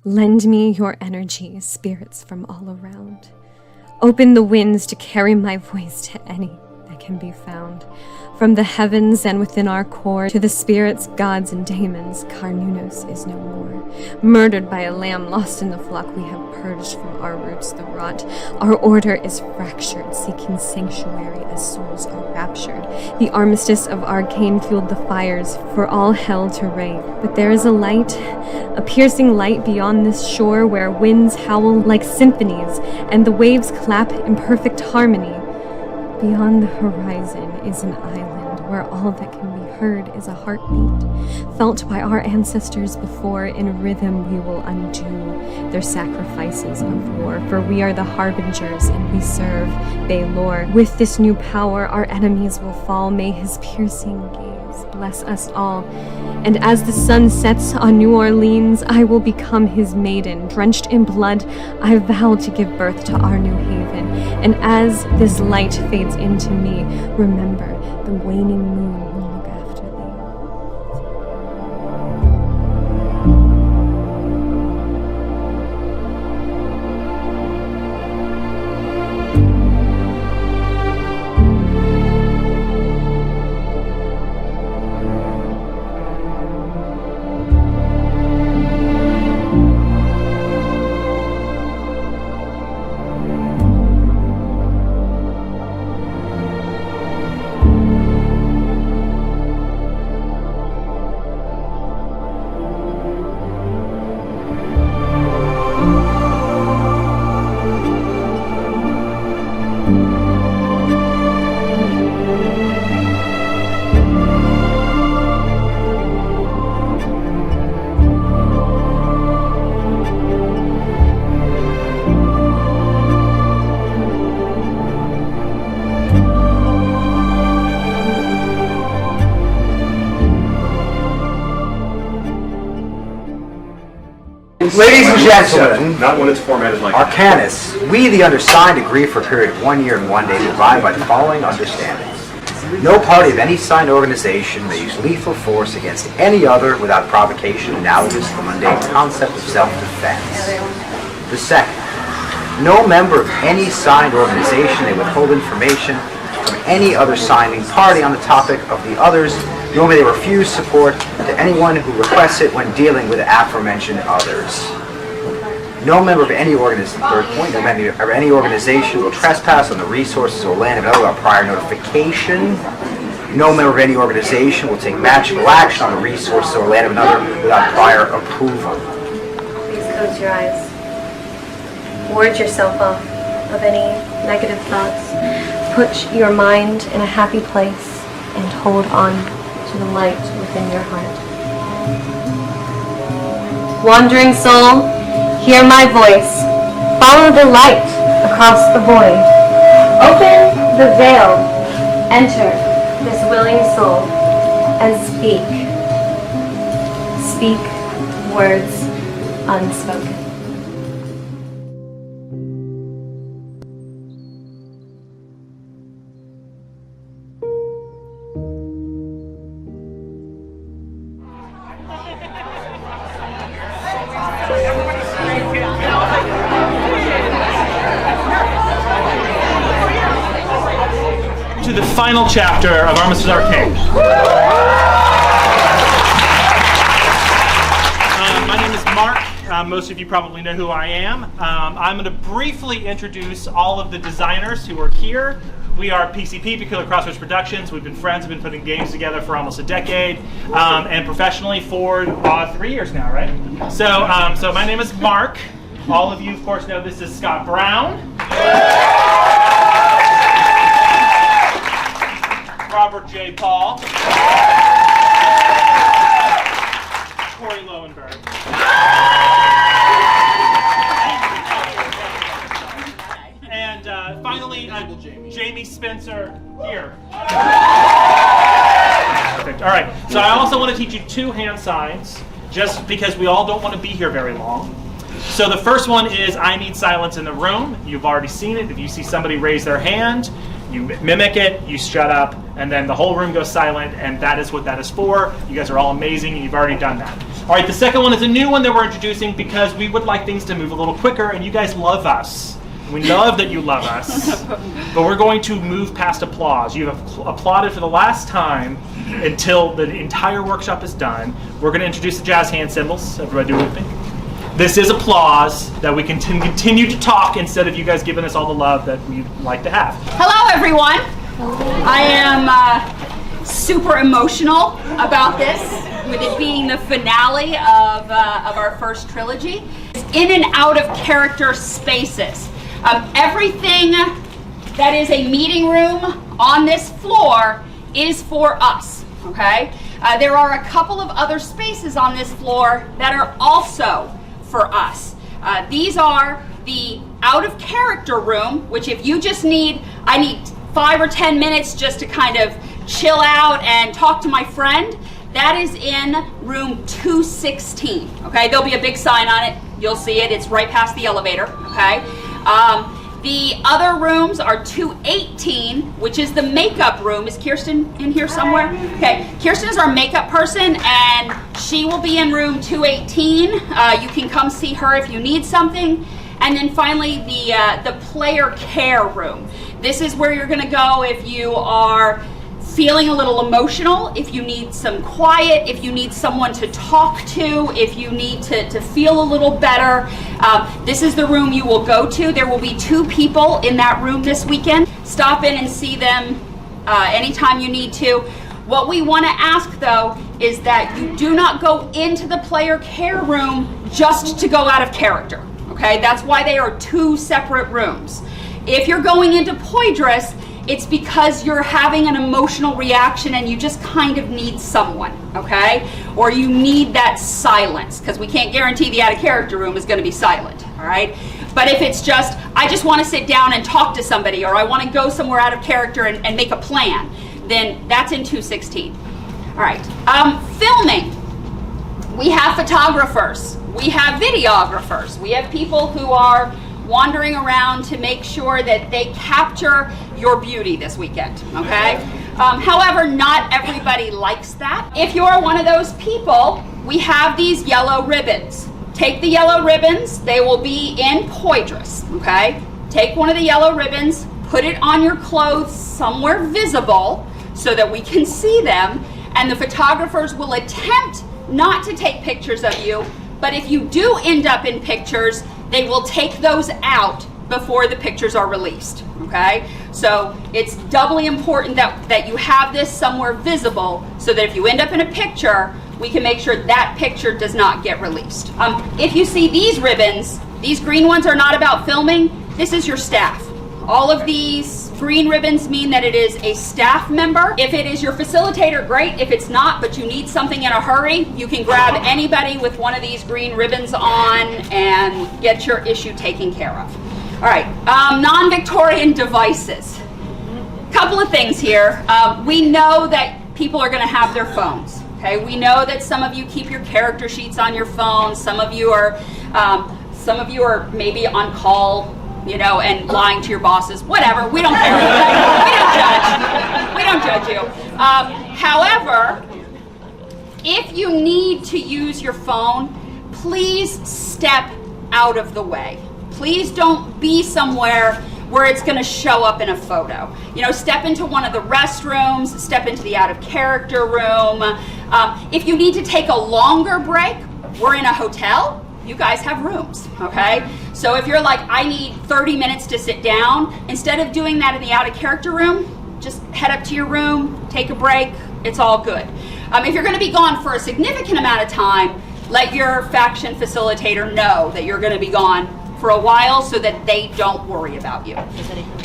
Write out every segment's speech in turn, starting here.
Lend me your energy, spirits from all around. Open the winds to carry my voice to any that can be found. From the heavens and within our core, to the spirits, gods, and daemons, Cernunnos is no more. Murdered by a lamb lost in the flock, we have purged from our roots the rot. Our order is fractured, seeking sanctuary as souls are raptured. The Armistice of Arcane fueled the fires for all hell to reign. But there is a light, a piercing light beyond this shore, where winds howl like symphonies and the waves clap in perfect harmony. Beyond the horizon is an island where all that can be heard is a heartbeat, felt by our ancestors before. In rhythm we will undo their sacrifices of war, for we are the harbingers and we serve Baylor. With this new power our enemies will fall. May his piercing gaze bless us all. And as the sun sets on New Orleans, I will become his maiden. Drenched in blood, I vow to give birth to our new haven. And as this light fades into me, remember, the waning moon will look after Ladies and gentlemen, not when it's formatted like Arcanists, we the undersigned agree for a period of 1 year and 1 day to abide by the following understandings. No party of any signed organization may use lethal force against any other without provocation analogous to the mundane concept of self-defense. The second, no member of any signed organization may withhold information from any other signing party on the topic of the others, nor may they refuse support to anyone who requests it when dealing with aforementioned others. No member of any organization will trespass on the resources or land of another without prior notification. No member of any organization will take magical action on the resources or land of another without prior approval. Please close your eyes. Ward yourself off of any negative thoughts. Put your mind in a happy place and hold on to the light within your heart. Wandering soul, hear my voice. Follow the light across the void. Open the veil. Enter this willing soul and speak. Speak words unspoken. To the final chapter of Armistice Arcane. My name is Mark. Most of you probably know who I am. I'm going to briefly introduce all of the designers who are here. We are PCP, Peculiar Crossroads Productions. We've been friends. We've been putting games together for almost a decade, and professionally for 3 years now, right? So my name is Mark. All of you, of course, know this is Scott Brown. Robert J. Paul, Corey Lowenberg, and finally Jamie Spencer here. Perfect. All right. So I also want to teach you 2 hand signs, just because we all don't want to be here very long. So the first one is I need silence in the room. You've already seen it. If you see somebody raise their hand, you mimic it, you shut up, and then the whole room goes silent, and that is what that is for. You guys are all amazing, and you've already done that. All right, the second one is a new one that we're introducing because we would like things to move a little quicker, and you guys love us. We love that you love us, but we're going to move past applause. You have applauded for the last time until the entire workshop is done. We're going to introduce the jazz hand cymbals. Everybody do it with me. This is applause that we can continue to talk instead of you guys giving us all the love that we like to have. Hello, everyone. I am super emotional about this, with it being the finale of our first trilogy. In and out of character spaces. Everything that is a meeting room on this floor is for us, okay? There are a couple of other spaces on this floor that are also for us. These are the out of character room, which if you just I need 5 or 10 minutes just to kind of chill out and talk to my friend, that is in room 216, okay? There'll be a big sign on it. You'll see it. It's right past the elevator, okay? The other rooms are 218, which is the makeup room. Is Kirsten in here somewhere? Okay, Kirsten is our makeup person, and she will be in room 218. You can come see her if you need something. And then finally, the player care room. This is where you're going to go if you are feeling a little emotional, if you need some quiet, if you need someone to talk to, if you need to feel a little better. This is the room you will go to. There will be 2 people in that room this weekend. Stop in and see them anytime you need to. What we want to ask, though, is that you do not go into the player care room just to go out of character. Okay, that's why they are 2 separate rooms. If you're going into Poydras, it's because you're having an emotional reaction and you just kind of need someone, okay? Or you need that silence, because we can't guarantee the out of character room is going to be silent, all right? But if it's just, I just want to sit down and talk to somebody, or I want to go somewhere out of character and make a plan, then that's in 216. All right, filming. We have photographers, we have videographers, we have people who are wandering around to make sure that they capture your beauty this weekend, okay? However, not everybody likes that. If you're one of those people, we have these yellow ribbons. Take the yellow ribbons, they will be in Poydras, okay? Take one of the yellow ribbons, put it on your clothes somewhere visible so that we can see them, and the photographers will attempt not to take pictures of you, but if you do end up in pictures, they will take those out before the pictures are released, okay? So it's doubly important that you have this somewhere visible so that if you end up in a picture, we can make sure that picture does not get released. If you see these ribbons, these green ones are not about filming, this is your staff. All of these green ribbons mean that it is a staff member. If it is your facilitator, great. If it's not, but you need something in a hurry, you can grab anybody with one of these green ribbons on and get your issue taken care of. All right, non-Victorian devices. Couple of things here. We know that people are going to have their phones. Okay, we know that some of you keep your character sheets on your phone. Some of you are maybe on call, you know, and lying to your bosses. Whatever, we don't care. We don't judge you. However, if you need to use your phone, please step out of the way. Please don't be somewhere where it's going to show up in a photo. You know, step into one of the restrooms, step into the out of character room. If you need to take a longer break, we're in a hotel, you guys have rooms, okay? So if you're like, I need 30 minutes to sit down, instead of doing that in the out of character room, just head up to your room, take a break, it's all good. If you're going to be gone for a significant amount of time, let your faction facilitator know that you're going to be gone for a while so that they don't worry about you.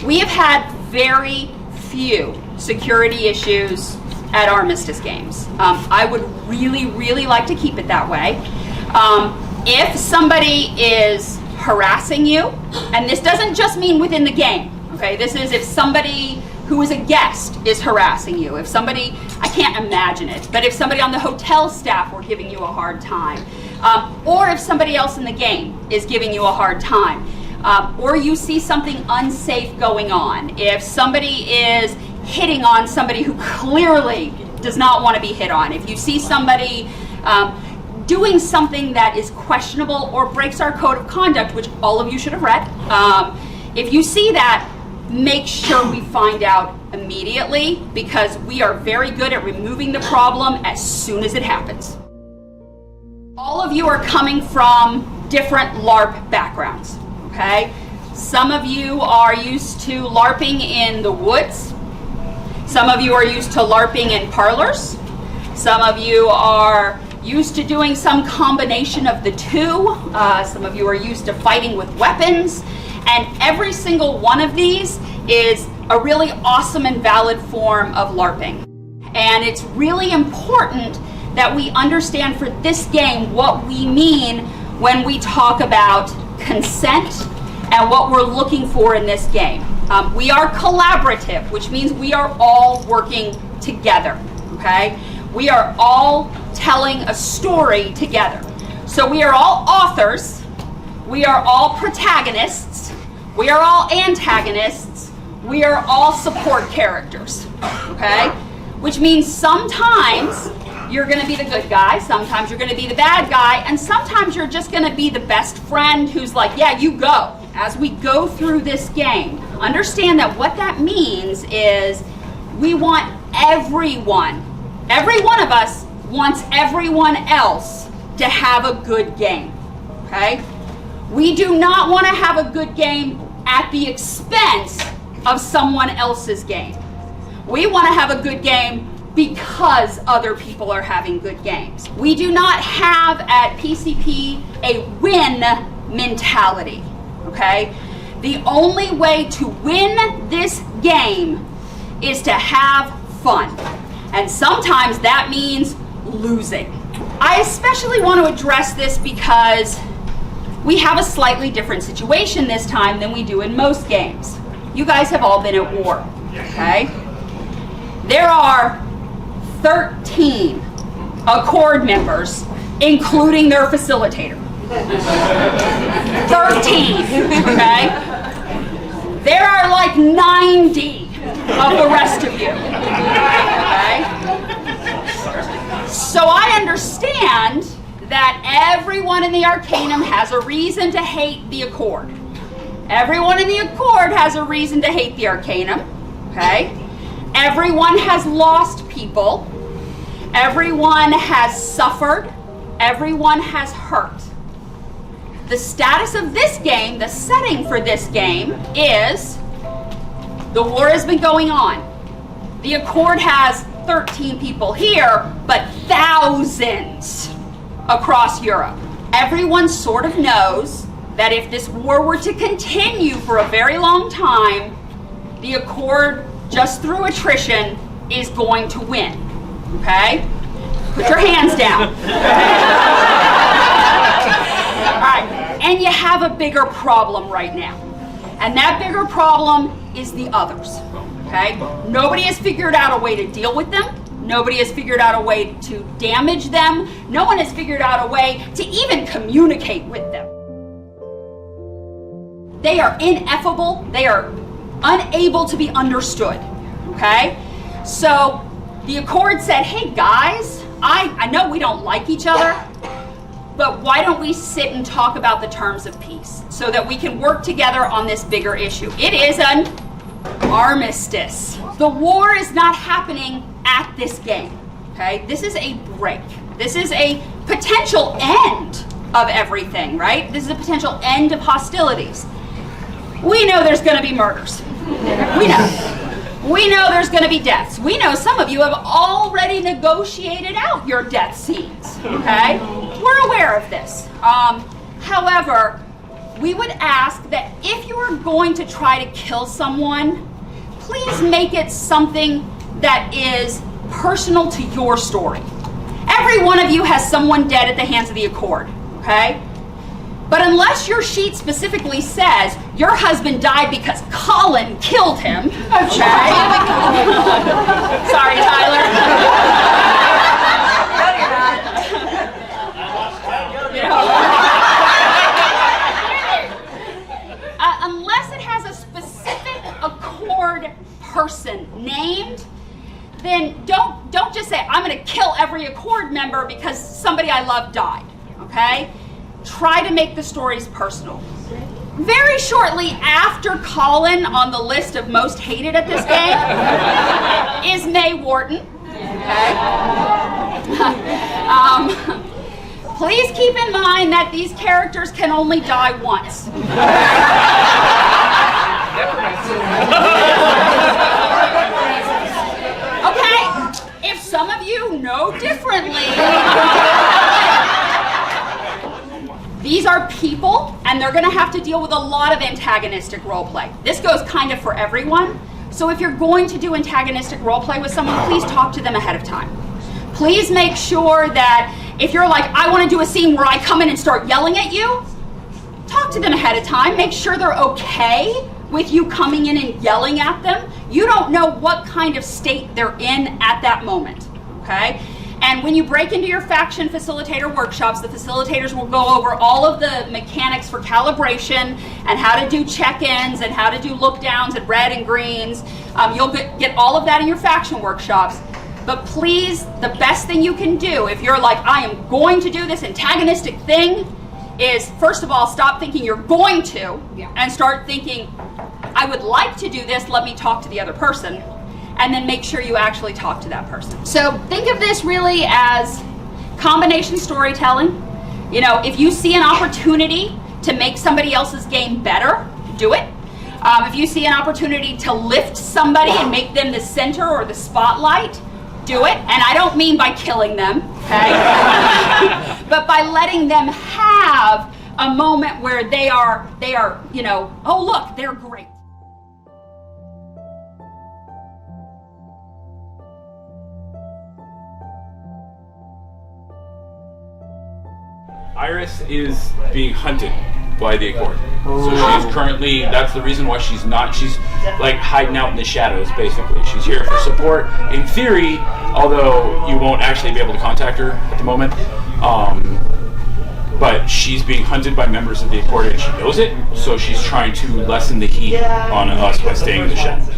We have had very few security issues at Armistice games. I would really, really like to keep it that way. If somebody is harassing you, and this doesn't just mean within the game, okay? This is if somebody who is a guest is harassing you, if somebody, I can't imagine it, but if somebody on the hotel staff were giving you a hard time, or if somebody else in the game is giving you a hard time, or you see something unsafe going on, if somebody is hitting on somebody who clearly does not want to be hit on, if you see somebody doing something that is questionable or breaks our code of conduct, which all of you should have read, if you see that, make sure we find out immediately, because we are very good at removing the problem as soon as it happens. All of you are coming from different LARP backgrounds, okay? Some of you are used to LARPing in the woods. Some of you are used to LARPing in parlors. Some of you are used to doing some combination of the two. Some of you are used to fighting with weapons. And every single one of these is a really awesome and valid form of LARPing. And it's really important that we understand for this game what we mean when we talk about consent and what we're looking for in this game. We are collaborative, which means we are all working together, okay? We are all telling a story together. So we are all authors, we are all protagonists, we are all antagonists, we are all support characters, okay? Which means sometimes you're gonna be the good guy, sometimes you're gonna be the bad guy, and sometimes you're just gonna be the best friend who's like, yeah, you go. As we go through this game, understand that what that means is we want everyone, every one of us wants everyone else to have a good game, okay? We do not want to have a good game at the expense of someone else's game. We want to have a good game because other people are having good games. We do not have at PCP a win mentality, okay? The only way to win this game is to have fun. And sometimes that means losing. I especially want to address this because we have a slightly different situation this time than we do in most games. You guys have all been at war, okay? There are 13 Accord members, including their facilitator. 13, okay? There are like 90 of the rest of you, okay? So I understand that everyone in the Arcanum has a reason to hate the Accord. Everyone in the Accord has a reason to hate the Arcanum, okay? Everyone has lost people. Everyone has suffered. Everyone has hurt. The status of this game, the setting for this game, is the war has been going on. The Accord has 13 people here, but thousands across Europe. Everyone sort of knows that if this war were to continue for a very long time, the Accord, just through attrition, is going to win, okay? Put your hands down. All right, and you have a bigger problem right now. And that bigger problem is the others, okay? Nobody has figured out a way to deal with them. Nobody has figured out a way to damage them. No one has figured out a way to even communicate with them. They are ineffable. They are unable to be understood, okay? So the Accord said, hey guys, I know we don't like each other, but why don't we sit and talk about the terms of peace so that we can work together on this bigger issue? It is an armistice. The war is not happening at this game, okay? This is a break. This is a potential end of everything, right? This is a potential end of hostilities. We know there's going to be murders. We know there's going to be deaths. We know some of you have already negotiated out your death scenes, okay? We're aware of this. However, we would ask that if you are going to try to kill someone, please make it something that is personal to your story. Every one of you has someone dead at the hands of the Accord, okay? But unless your sheet specifically says your husband died because Colin killed him, okay? Sorry, Tyler. Unless it has a specific Accord person named, then don't just say, I'm going to kill every Accord member because somebody I love died, okay? Try to make the stories personal. Very shortly after Colin on the list of most hated at this game is May Wharton, okay? Please keep in mind that these characters can only die once. Okay, if some of you know differently, these are people, and they're gonna have to deal with a lot of antagonistic roleplay. This goes kind of for everyone. So if you're going to do antagonistic roleplay with someone, please talk to them ahead of time. Please make sure that if you're like, I wanna do a scene where I come in and start yelling at you, talk to them ahead of time. Make sure they're okay with you coming in and yelling at them. You don't know what kind of state they're in at that moment, okay? And when you break into your faction facilitator workshops, the facilitators will go over all of the mechanics for calibration and how to do check-ins and how to do look-downs and red and greens. You'll get all of that in your faction workshops. But please, the best thing you can do if you're like, I am going to do this antagonistic thing, is first of all, stop thinking you're going to and start thinking, I would like to do this, let me talk to the other person. And then make sure you actually talk to that person. So think of this really as combination storytelling. You know, if you see an opportunity to make somebody else's game better, do it. If you see an opportunity to lift somebody and make them the center or the spotlight, do it. And I don't mean by killing them, okay? But by letting them have a moment where they are, you know, oh look, they're great. Iris is being hunted by the Accord. So she's currently, that's the reason why she's like hiding out in the shadows, basically. She's here for support, in theory, although you won't actually be able to contact her at the moment. But she's being hunted by members of the Accord and she knows it, so she's trying to lessen the heat on us by staying in the shadows.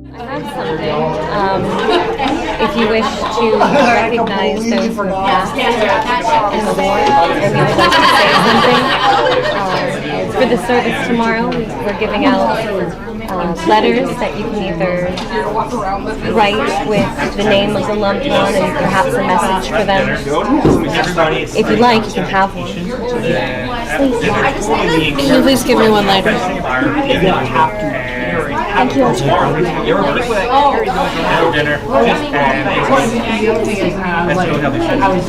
I have something. If you wish to recognize those who have passed in the war, or if you would like to say something, for the service tomorrow, we're giving out letters that you can either write with the name of the loved one and perhaps a message for them. If you'd like, you can have one. Can you please give me one later? Thank you.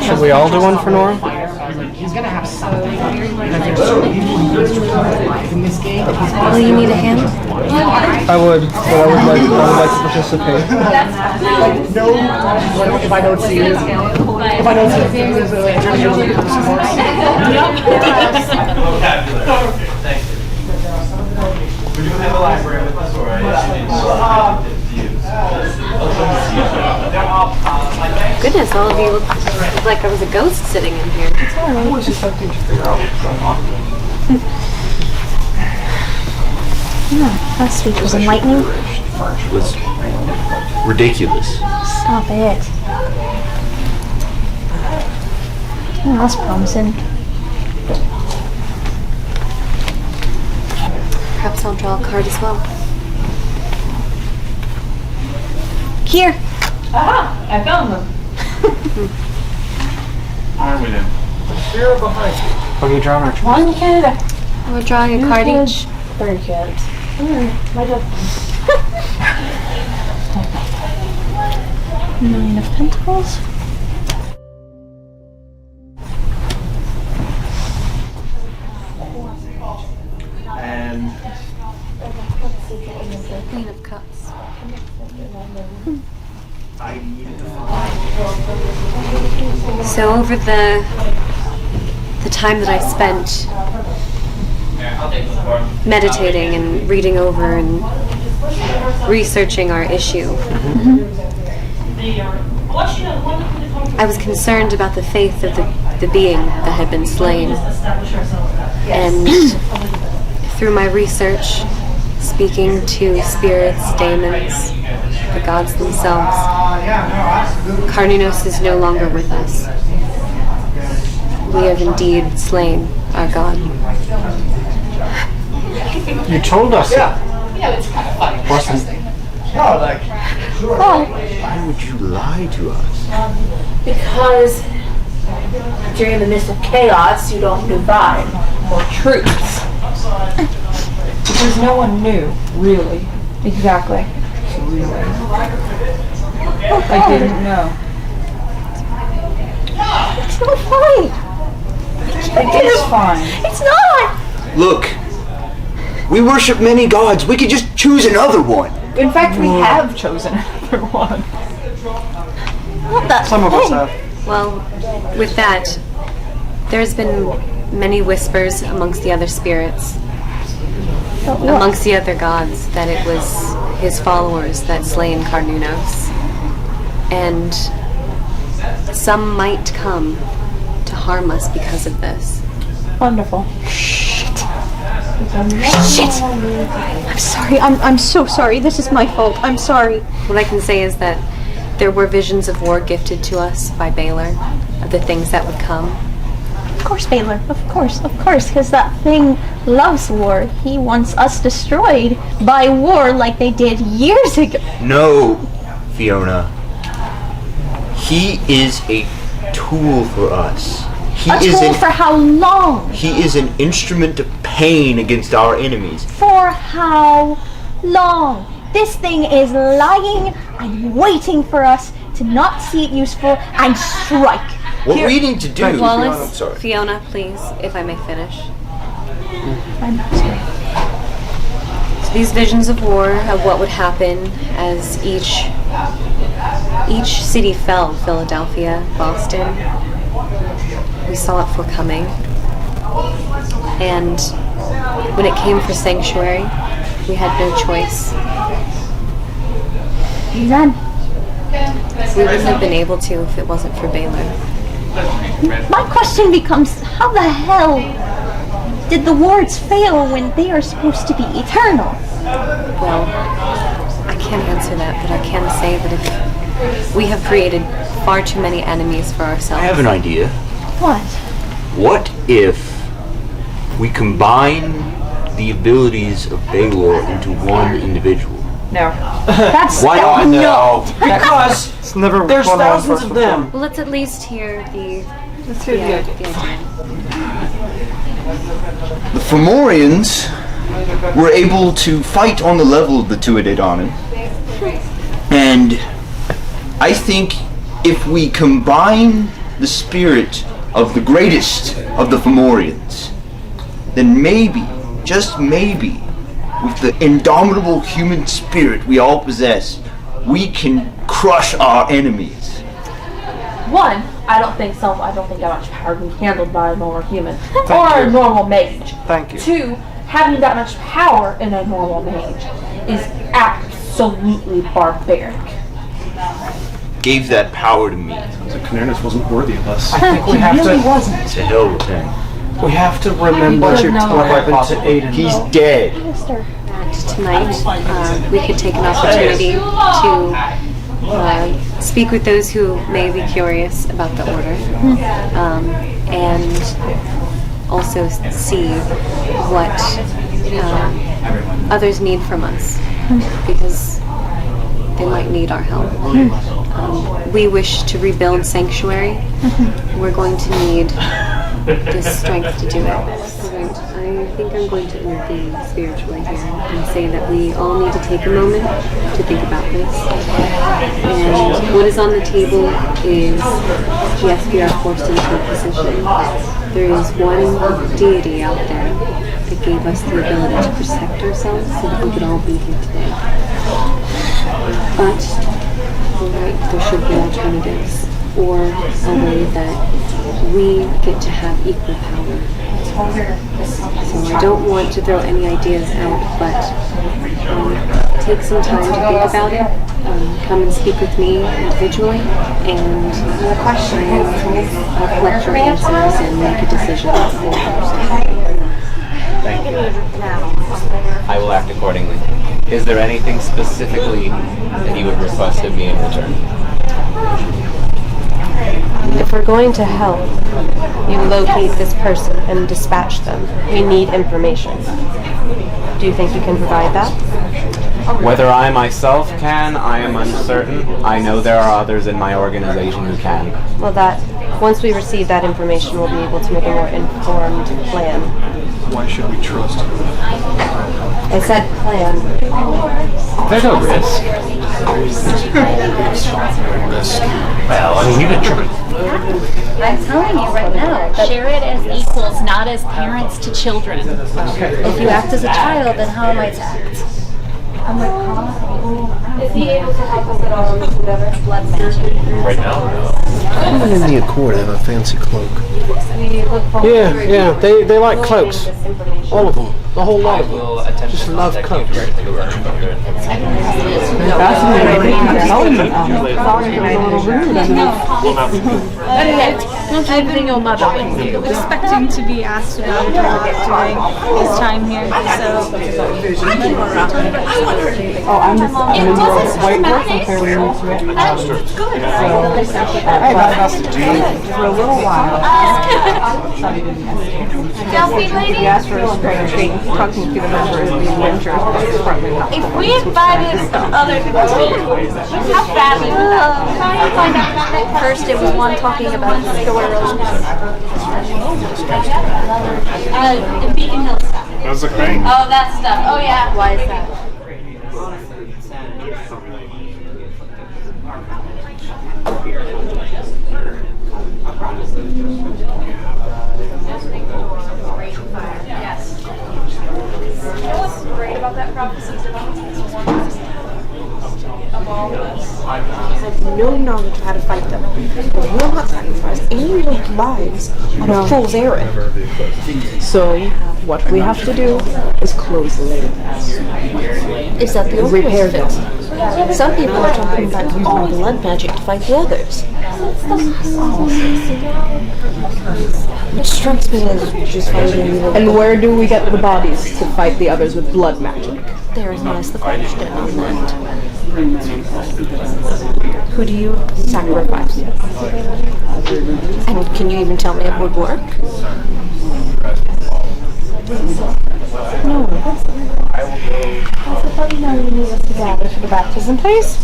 Should we all do one for Nora? Will you need a hand? I would, but I would like to participate. If I don't see you, We do have a library with us, Goodness, all of you look like there was a ghost sitting in here. I was just attempting to figure out what's going on. Last speech was enlightening. It was ridiculous. Stop it. Oh, that's promising. Perhaps I'll draw a card as well. Here. Aha! I found them. Arm with him. You're behind you. What are you drawing? One kid. We're drawing a card each. 3 kids. My job. 9 of Pentacles. Queen of Cups. So over the time that I spent meditating and reading over and researching our issue, I was concerned about the faith of the being that had been slain. And through my research, speaking to spirits, daemons, the gods themselves, Cernunnos is no longer with us. We have indeed slain our god. You told us that. Yeah, it's kind of funny. Wasn't Why would you lie to us? Because during the midst of chaos, you don't divine more truths. Because no one knew, really. Exactly. I didn't know. It's not fine. It is fine. It's not. Look, we worship many gods. We could just choose another one. In fact, we have chosen another one. What the some of us have? Well, with that, there's been many whispers amongst the other spirits, amongst the other gods, that it was his followers that slain Cernunnos. And some might come to harm us because of this. Wonderful. Shit. I'm sorry. I'm so sorry. This is my fault. I'm sorry. What I can say is that there were visions of war gifted to us by Baylor, of the things that would come. Of course, Baylor. Of course, because that thing loves war. He wants us destroyed by war like they did years ago. No, Fiona. He is a tool for us. A tool for how long? He is an instrument of pain against our enemies. For how long? This thing is lying and waiting for us to not see it useful and strike. What we need to do... Wallace, I'm sorry. Fiona, please, if I may finish. I'm sorry. So these visions of war, of what would happen as each city fell, Philadelphia, Boston, we saw it forecoming. And when it came for Sanctuary, we had no choice. Then, We wouldn't have been able to if it wasn't for Baylor. my question becomes, how the hell did the wards fail when they are supposed to be eternal? Well, I can't answer that, but I can say that if we have created far too many enemies for ourselves. I have an idea. What? What if we combine the abilities of Baylor into one individual? No. That's Why not? no. Because It's never there's one thousands of before. them. Well, let's at least hear the Let's hear the idea. idea. The Fomorians were able to fight on the level of the Tuatha Danann. And I think if we combine the spirit of the greatest of the Fomorians, then maybe, just maybe, with the indomitable human spirit we all possess, we can crush our enemies. One, I don't think that much power can be handled by a normal human or a normal mage. Thank you. Two, having that much power in a normal mage is absolutely barbaric. Gave that power to me. So Cernunnos wasn't worthy of us. I think we have really to. wasn't. To hell with him. We have to remember what happened to Aiden. He's dead. Tonight, we could take an opportunity to speak with those who may be curious about the order, and also see what others need from us, because they might need our help. We wish to rebuild Sanctuary. We're going to need the strength to do it. I think I'm going to intervene spiritually here and say that we all need to take a moment to think about this. And what is on the table is, yes, we are forced into a position There is one deity out there that gave us the ability to protect ourselves so that we could all be here today. But there should be alternatives, or a way that we get to have equal power. So I don't want to throw any ideas out, but take some time to think about it. Come and speak with me individually, and I'll collect your answers and make a decision. Thank you. I will act accordingly. Is there anything specifically that you would request of me in return? If we're going to help you locate this person and dispatch them, we need information. Do you think you can provide that? Whether I myself can, I am uncertain. I know there are others in my organization who can. Well, once we receive that information, we'll be able to make a more informed plan. Why should we trust him? I said plan. There's no risk. Risk. Well, I mean, you've been trying. I'm telling you right now, share it as equals, not as parents to children. If you act as a child, then how am I to act? Is he able to help us at all in this endeavor? Blood magic. Right now? Even in the Accord, they have a fancy cloak. Yeah, they like cloaks. All of them. The whole lot of them. Just love cloaks. Don't you bring your mother with you? Expecting to be asked about during his time here, so. Oh, I'm in the white horse. I'm fairly new to it. That's good. For a little while. Delphi lady? He asked for a straight treat, talking to the members of the adventure. If we invited other people, how bad we would that? Find out about that. First, it was one talking about the story. The Beacon Hill stuff. That's a crane. Oh, that stuff. Oh, yeah. Why is that? Yes. You know what's great about that prophecy is of all this. Have no knowledge of how to fight them. But will not sacrifice any of lives on a fool's errand. So, what we have to do is close the lane. Is that the only Repair them. Some people are talking about all blood magic to fight the others. Which strikes me as just fighting. And where do we get the bodies to fight the others with blood magic? Therein lies the question on that. Who do you sacrifice? And can you even tell me it would work? No. I thought you know you need us to gather for the baptism, please.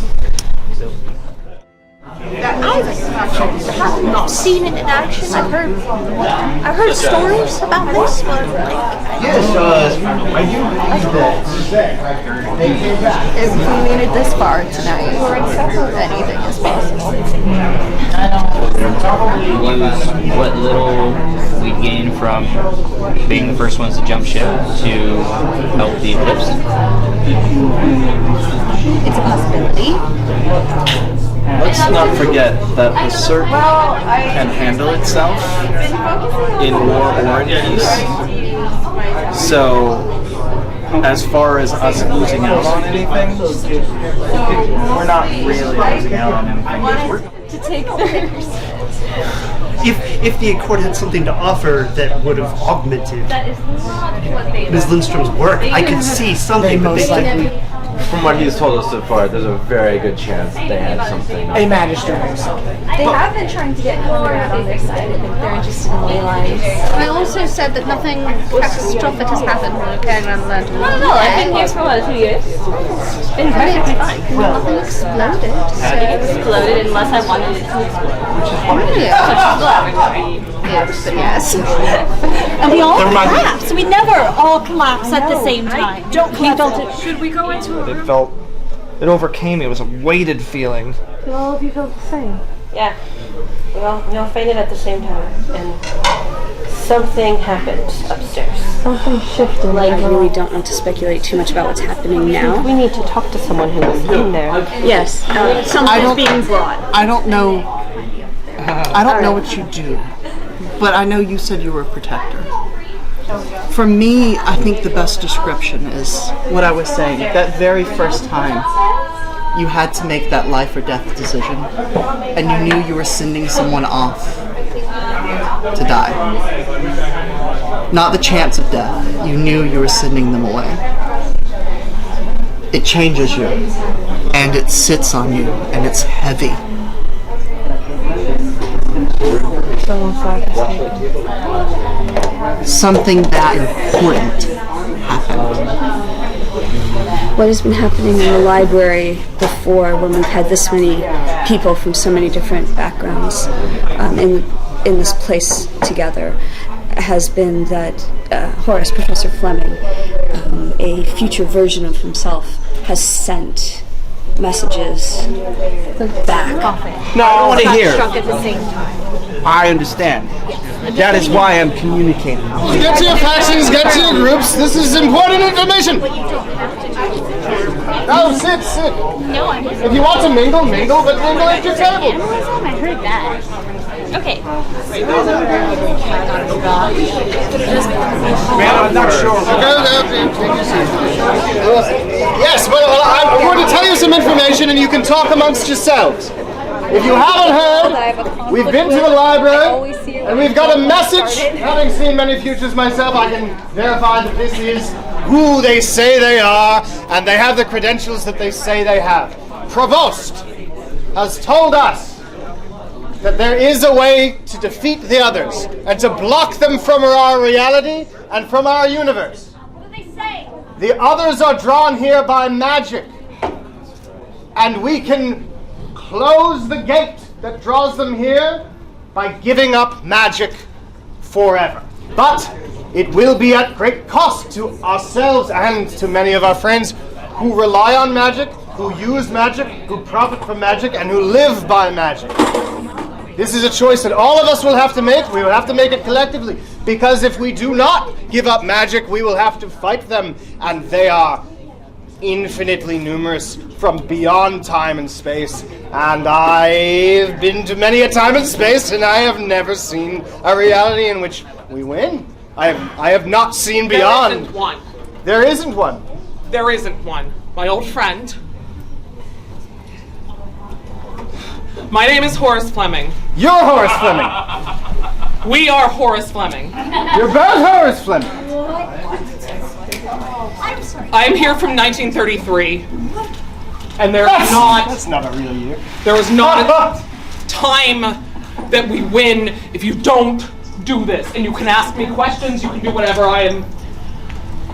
I've not seen it in action. I've heard stories about this, but Yes, I do believe that. if we made it this far tonight, anything is possible. What little we gain from being the first ones to jump ship to help the eclipse. It's a possibility. Let's not forget that the Cert can handle itself in war or in peace. So, as far as us losing out on anything, we're not really losing out on anything. To take theirs. If the Accord had something to offer that would have augmented Ms. Lindstrom's work, I could see something, but they likely. From what he's told us so far, there's a very good chance they have something. A magistrate. They have been trying to get more on their side. I think they're interested in ley lines. I also said that nothing catastrophic has happened when carrying around the lantern. No, I've been here for 2 years. It's been perfectly fine. Nothing exploded. Nothing exploded unless I wanted it to explode. Yes. And we all collapse. We never all collapse at the same time. We felt it. Should we go into a room? It overcame me. It was a weighted feeling. Do all of you feel the same? Yeah. We all fainted at the same time. And Something happened upstairs. Something shifted. I really don't want to speculate too much about what's happening now. We need to talk to someone who was in there. Yes, something's being brought. I don't know. I don't know what you do, but I know you said you were a protector. For me, I think the best description is what I was saying. That very first time you had to make that life or death decision, and you knew you were sending someone off to die. Not the chance of death. You knew you were sending them away. It changes you, and it sits on you, and it's heavy. Something that important happened. What has been happening in the library before, when we've had this many people from so many different backgrounds in this place together, has been that Horace, Professor Fleming, a future version of himself, has sent messages back. No, I don't want to hear. Struck at the same time. I understand. That is why I'm communicating. Get to your factions, get to your groups. This is important information. No, sit. No, I wasn't. If you want to mingle, but mingle at your table. I heard that. Okay. Man, I'm not sure. Yes, but I'm going to tell you some information and you can talk amongst yourselves. If you haven't heard, we've been to the library and we've got a message. Having seen many futures myself, I can verify that this is who they say they are and they have the credentials that they say they have. Provost has told us that there is a way to defeat the others and to block them from our reality and from our universe. What do they say? The others are drawn here by magic, and we can close the gate that draws them here by giving up magic forever. But it will be at great cost to ourselves and to many of our friends who rely on magic, who use magic, who profit from magic, and who live by magic. This is a choice that all of us will have to make. We will have to make it collectively. Because if we do not give up magic, we will have to fight them. And they are infinitely numerous from beyond time and space. And I've been to many a time and space, and I have never seen a reality in which we win. I have not seen beyond. There isn't one. There isn't one. There isn't one. My old friend. My name is Horace Fleming. You're Horace Fleming. We are Horace Fleming. You're both Horace Fleming. I'm sorry. I am here from 1933. And that's not a real year. There is not a time that we win if you don't do this. And you can ask me questions, you can do whatever. I am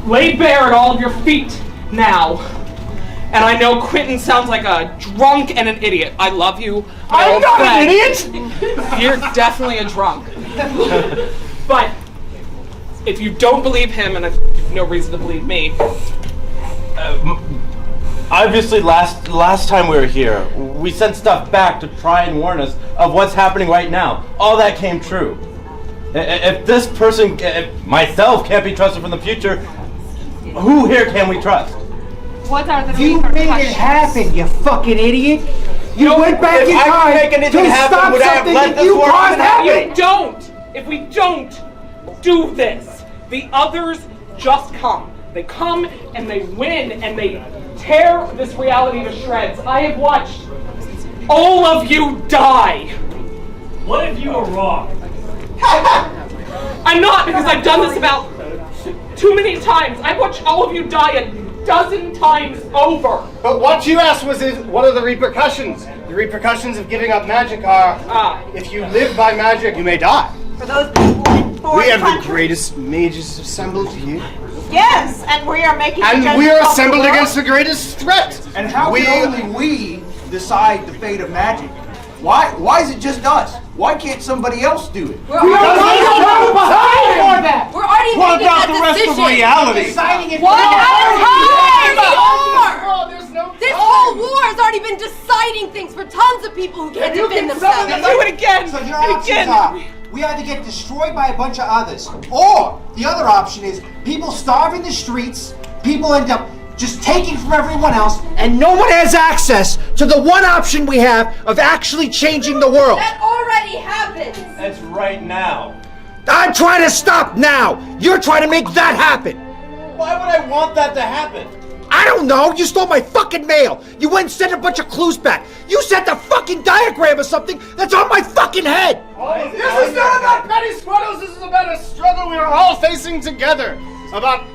laid bare at all of your feet now. And I know Quentin sounds like a drunk and an idiot. I love you, my I'm old not friend. an idiot! You're definitely a drunk. But if you don't believe him, and I've no reason to believe me, obviously last time we were here, we sent stuff back to try and warn us of what's happening right now. All that came true. If this person, myself, can't be trusted from the future, who here can we trust? What are the You made it happen, you fucking idiot! You went back in time to stop something that you caused happening! You don't! If we don't do this, the others just come. They come and they win and they tear this reality to shreds. I have watched all of you die. What if you were wrong? I'm not, because I've done this about too many times. I've watched all of you die a dozen times over. But what you asked was, what are the repercussions? The repercussions of giving up magic are, if you live by magic, you may die. For those people in foreign We have the countries. greatest mages assembled here. Yes, and we are making. And we are assembled against the greatest threat. And how can only we decide the fate of magic? Why is it just us? Why can't somebody else do it? We're already making that. We're already What making about that the rest of decision. reality? Deciding it One for at a time. This whole war has already been deciding things for tons of people who can't defend themselves. Do it again. So your and options again. are we either get destroyed by a bunch of others, or the other option is people starve in the streets, people end up just taking from everyone else, and no one has access to the one option we have of actually changing the world. That already happened! It's right now. I'm trying to stop now! You're trying to make that happen! Why would I want that to happen? I don't know! You stole my fucking mail! You went and sent a bunch of clues back! You sent a fucking diagram or something that's on my fucking head! This is not about petty squaddles, this is about a struggle we are all facing together. About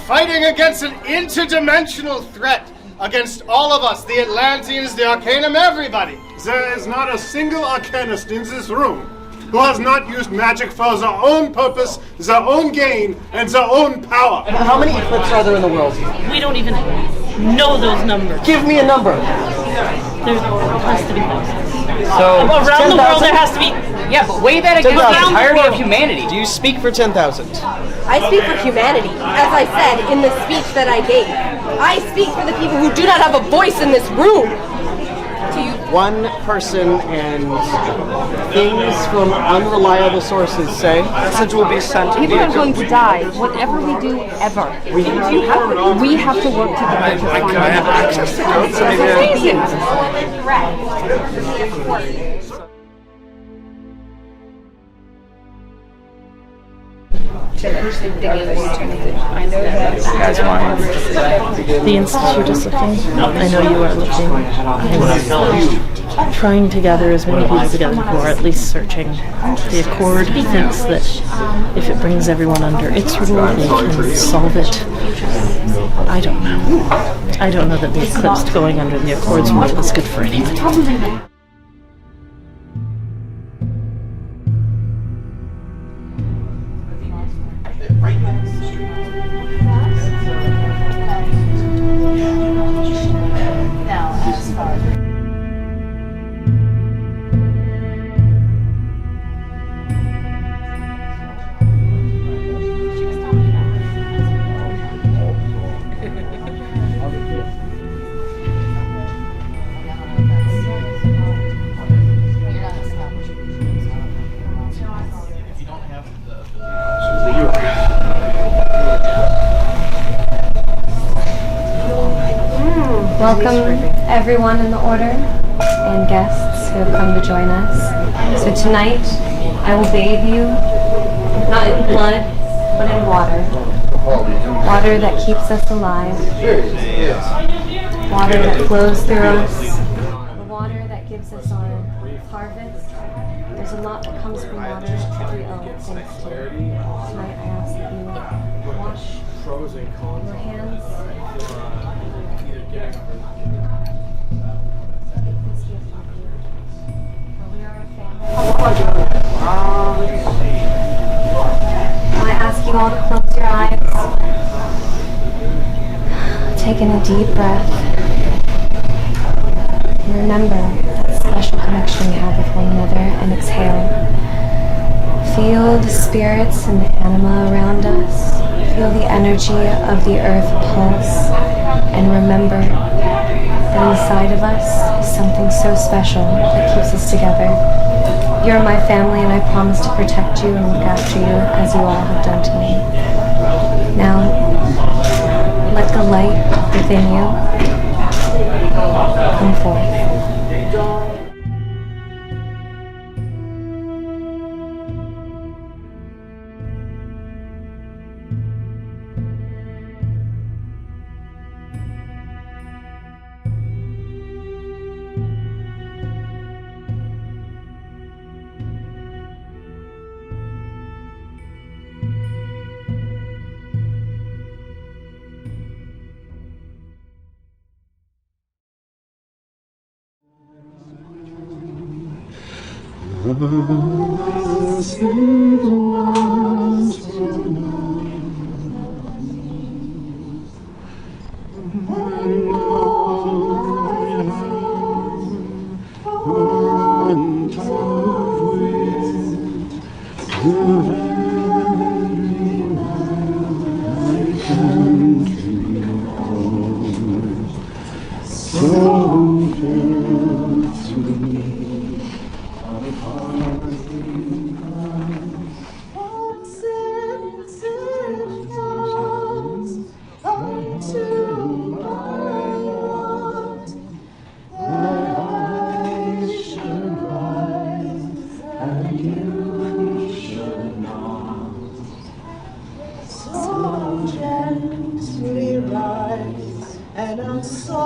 fighting against an interdimensional threat against all of us, the Atlanteans, the Arcanum, everybody. There is not a single Arcanist in this room who has not used magic for their own purpose, their own gain, and their own power. And how many eclipses are there in the world? We don't even know those numbers. Give me a number. There has to be thousands. So around the world there has to be. Yeah, but weigh that against the entirety of humanity. Do you speak for 10,000? I speak for humanity, as I said in the speech that I gave. I speak for the people who do not have a voice in this room. One person and things from unreliable sources say message will be sent. People are going to die, whatever we do, ever. We have to work together to find I have access to code, so maybe I know that's why the Institute is looking. I know you are looking. I'm trying to gather as many people together who are at least searching. The Accord thinks that if it brings everyone under its rule, they can solve it. I don't know. I don't know that the Eclipse going under the Accord's rule is good for anybody. Welcome everyone in the order and guests who have come to join us. So tonight I will bathe you, not in blood, but in water. Water that keeps us alive. Water that flows through us. The water that gives us our harvest. There's a lot that comes from water that we owe thanks to. Tonight I ask that you wash your hands. I ask you all to close your eyes. Take in a deep breath. And remember that special connection we have with one another, and exhale. Feel the spirits and the anima around us. Feel the energy of the earth pulse. And remember that inside of us is something so special that keeps us together. You're my family, and I promise to protect you and look after you as you all have done to me. Now, let the light within you come forth.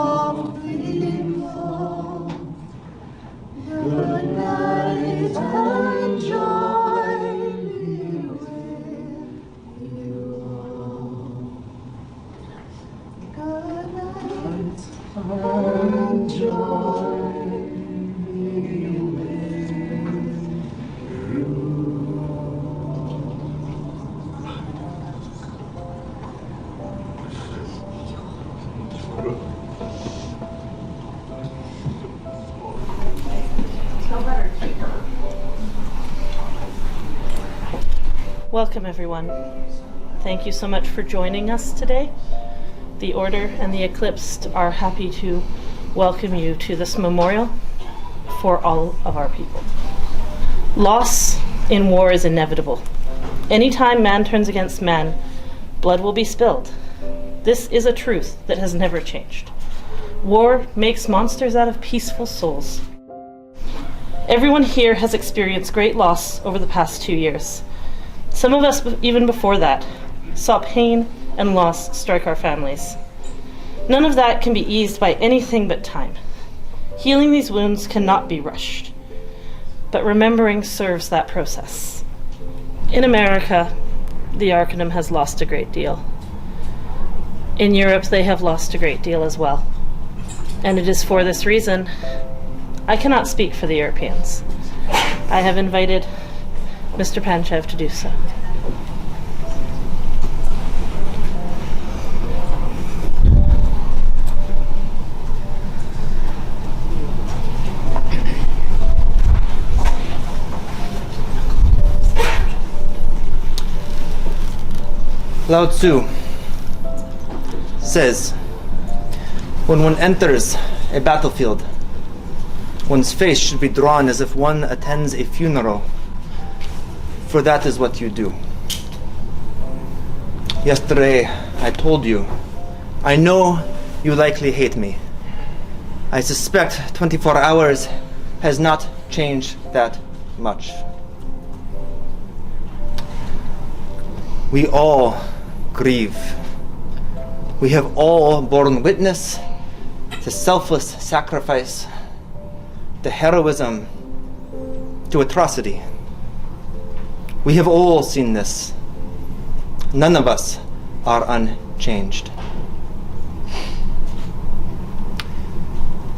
softly fall. Good night and joy be with you all. Good night and joy be with you. Welcome, everyone. Thank you so much for joining us today. The Order and the Eclipsed are happy to welcome you to this memorial for all of our people. Loss in war is inevitable. Anytime man turns against man, blood will be spilled. This is a truth that has never changed. War makes monsters out of peaceful souls. Everyone here has experienced great loss over the past 2 years. Some of us, even before that, saw pain and loss strike our families. None of that can be eased by anything but time. Healing these wounds cannot be rushed, but remembering serves that process. In America, the Arcanum has lost a great deal. In Europe, they have lost a great deal as well. And it is for this reason I cannot speak for the Europeans. I have invited Mr. Panchev to do so. Lao Tzu says, when one enters a battlefield, one's face should be drawn as if one attends a funeral, for that is what you do. Yesterday, I told you, I know you likely hate me. I suspect 24 hours has not changed that much. We all grieve. We have all borne witness to selfless sacrifice, to heroism, to atrocity. We have all seen this. None of us are unchanged.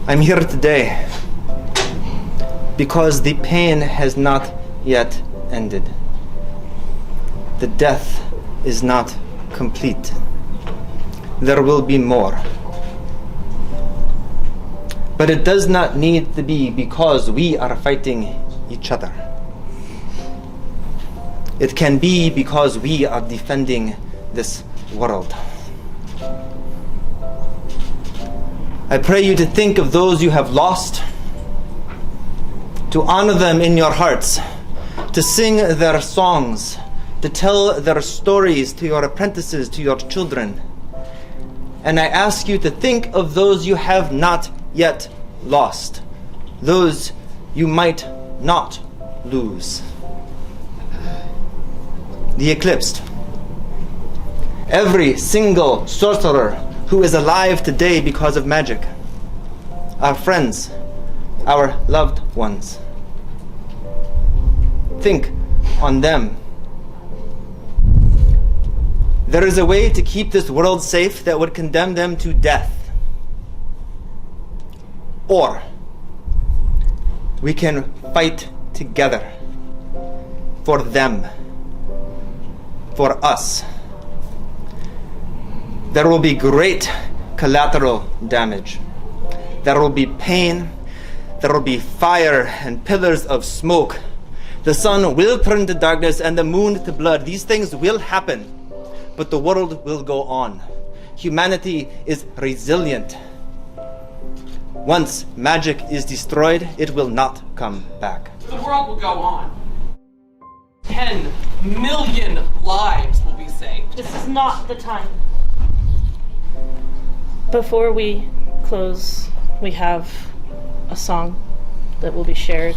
I'm here today because the pain has not yet ended. The death is not complete. There will be more. But it does not need to be because we are fighting each other. It can be because we are defending this world. I pray you to think of those you have lost, to honor them in your hearts, to sing their songs, to tell their stories to your apprentices, to your children. And I ask you to think of those you have not yet lost, those you might not lose. The Eclipsed. Every single sorcerer who is alive today because of magic. Our friends, our loved ones. Think on them. There is a way to keep this world safe that would condemn them to death. Or we can fight together for them, for us. There will be great collateral damage. There will be pain. There will be fire and pillars of smoke. The sun will turn to darkness and the moon to blood. These things will happen, but the world will go on. Humanity is resilient. Once magic is destroyed, it will not come back. The world will go on. 10 million lives will be saved. This is not the time. Before we close, we have a song that will be shared.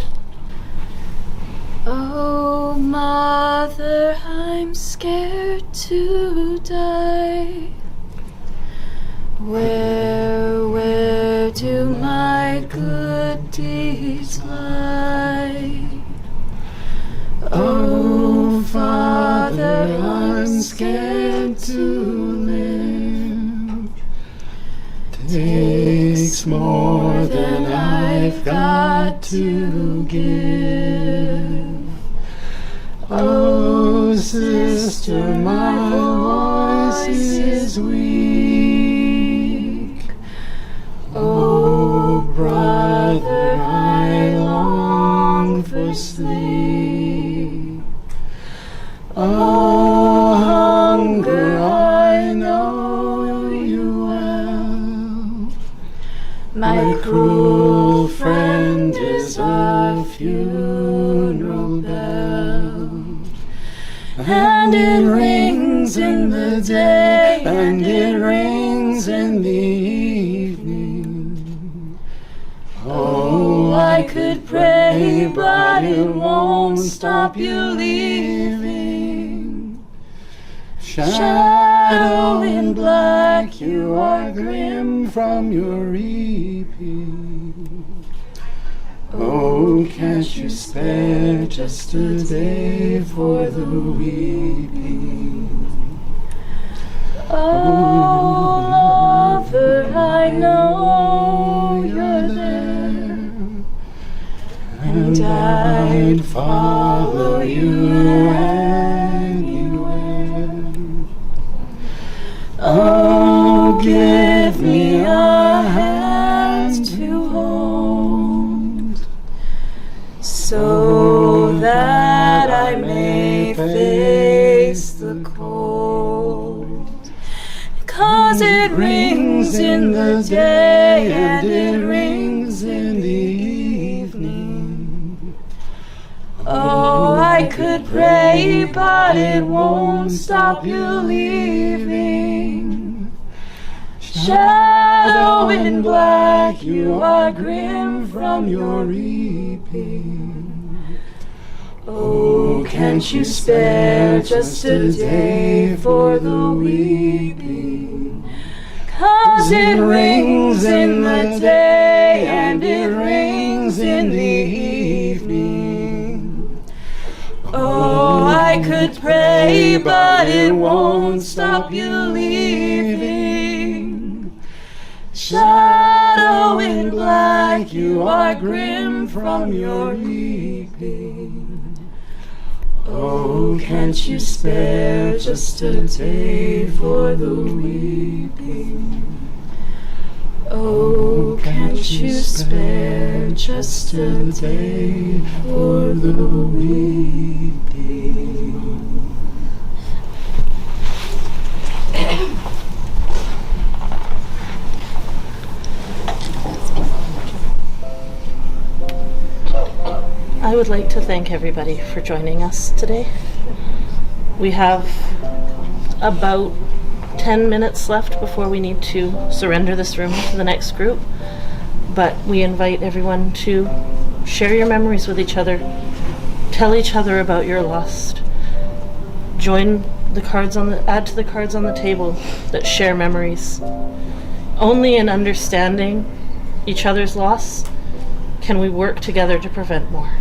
Oh, Mother, I'm scared to die. Where do my good deeds lie? Oh, Father, I'm scared to live. Takes more than I've got to give. Oh, sister, my voice is weak. Oh, brother, I long for sleep. Oh, hunger, I know you well. My cruel friend is a funeral bell, and it rings in the day, and it rings in the evening. Oh, I could pray, but it won't stop you leaving. Shadow in black, you are grim from your reaping. Oh, can't you spare just a day for the weeping? Oh, lover, I know you're there, and I'd follow you anywhere. Oh, give me a hand to hold, so that I may face the cold. 'Cause it rings in the day and it rings in the evening. Oh, I could pray, but it won't stop you leaving. Shadow in black, you are grim from your reaping. Oh, can't you spare just a day for the weeping? 'Cause it rings in the day and it rings in the evening. Oh, I could pray, but it won't stop you leaving. Shadow in black, you are grim from your weeping. Oh, can't you spare just a day for the weeping? Oh, can't you spare just a day for the weeping? I would like to thank everybody for joining us today. We have about 10 minutes left before we need to surrender this room to the next group, but we invite everyone to share your memories with each other, tell each other about your lost, join the cards add to the cards on the table that share memories. Only in understanding each other's loss can we work together to prevent more.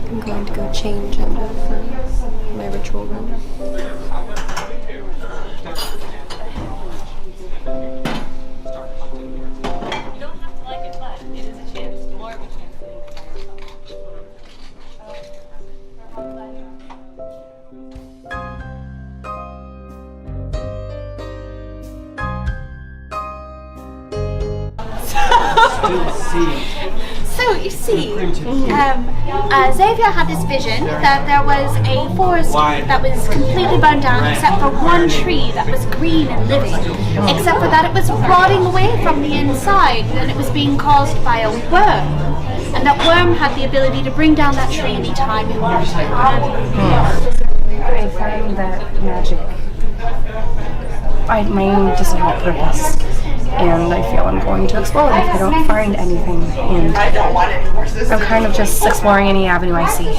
I'm going to go change out of my ritual room. So you see, Xavier had this vision that there was a forest that was completely burned down except for one tree that was green and living. Except for that it was rotting away from the inside and it was being caused by a worm. And that worm had the ability to bring down that tree anytime it wanted. I find that magic, my aim doesn't have purpose. and I feel I'm going to explode if I don't find anything, and I'm kind of just exploring any avenue I see.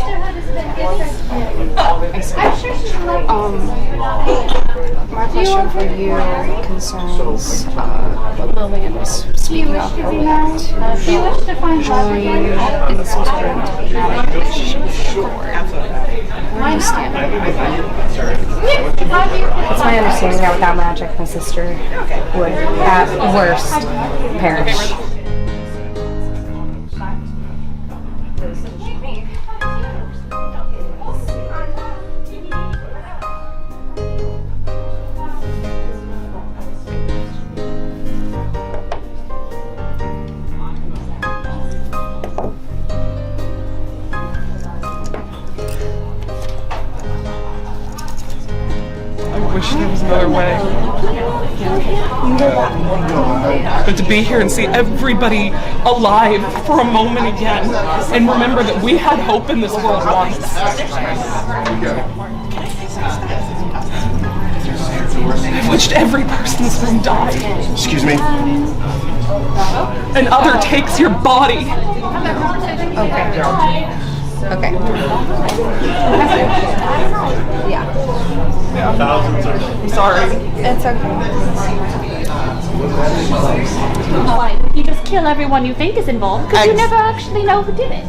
My question for you concerns what Lillian was speaking of earlier, to join in some sort of diplomatic relationship with the Accord. Where do you stand on that? It's my understanding that without magic, my sister would, at worst, perish. I wish there was another way. But to be here and see everybody alive for a moment again, and remember that we had hope in this world once. I wished every person's room died. Excuse me? And other takes your body. Okay. Yeah. Thousands of them. Sorry. It's okay. Why would you just kill everyone you think is involved? Because you never actually know who did it.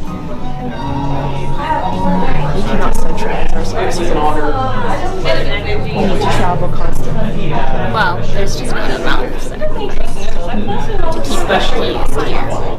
We cannot centralize ourselves as an honor. We need to travel constantly. Well, there's just not enough to keep especially here.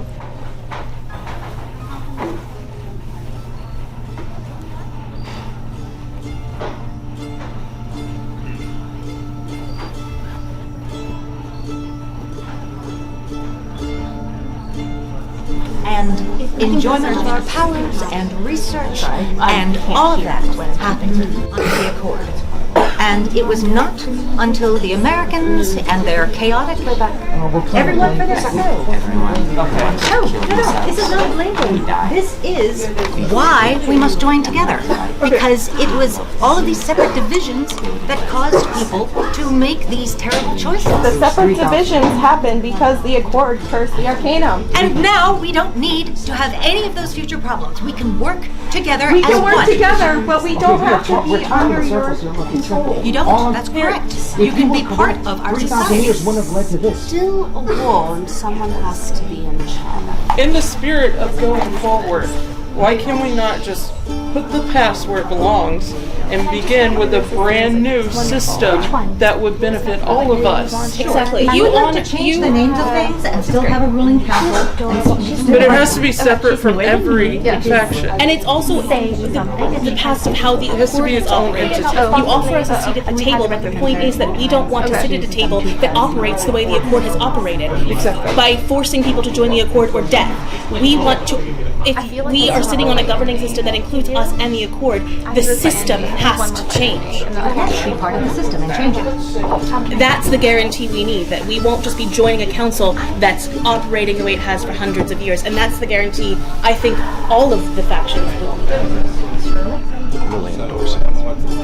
And enjoyment of our powers and research and all of that happened under the Accord. And it was not until the Americans and their chaotic everyone for their no, this is not a blame. This is why we must join together. Because it was all of these separate divisions that caused people to make these terrible choices. The separate divisions happened because the Accord cursed the Arcanum. And now we don't need to have any of those future problems. We can work together We as can work one. together, but we don't have to be under your control. You don't. That's correct. You can be part of our society. Still warned, someone has to be in charge. In the spirit of going forward, why can we not just put the past where it belongs and begin with a brand new system that would benefit all of us? Exactly. You want to change the names of things and still have a ruling council. But it has to be separate from every faction. And it's also the past of how the It has to Accord be has its own operated. entity. You offer us a seat at the table, but the point is that we don't want to sit at a table that operates the way the Accord has operated. Exactly. By forcing people to join the Accord or death. We want to, if we are sitting on a governing system that includes us and the Accord, the system has to change. Be part of the system and change it. That's the guarantee we need, that we won't just be joining a council that's operating the way it has for hundreds of years. And that's the guarantee I think all of the factions will need.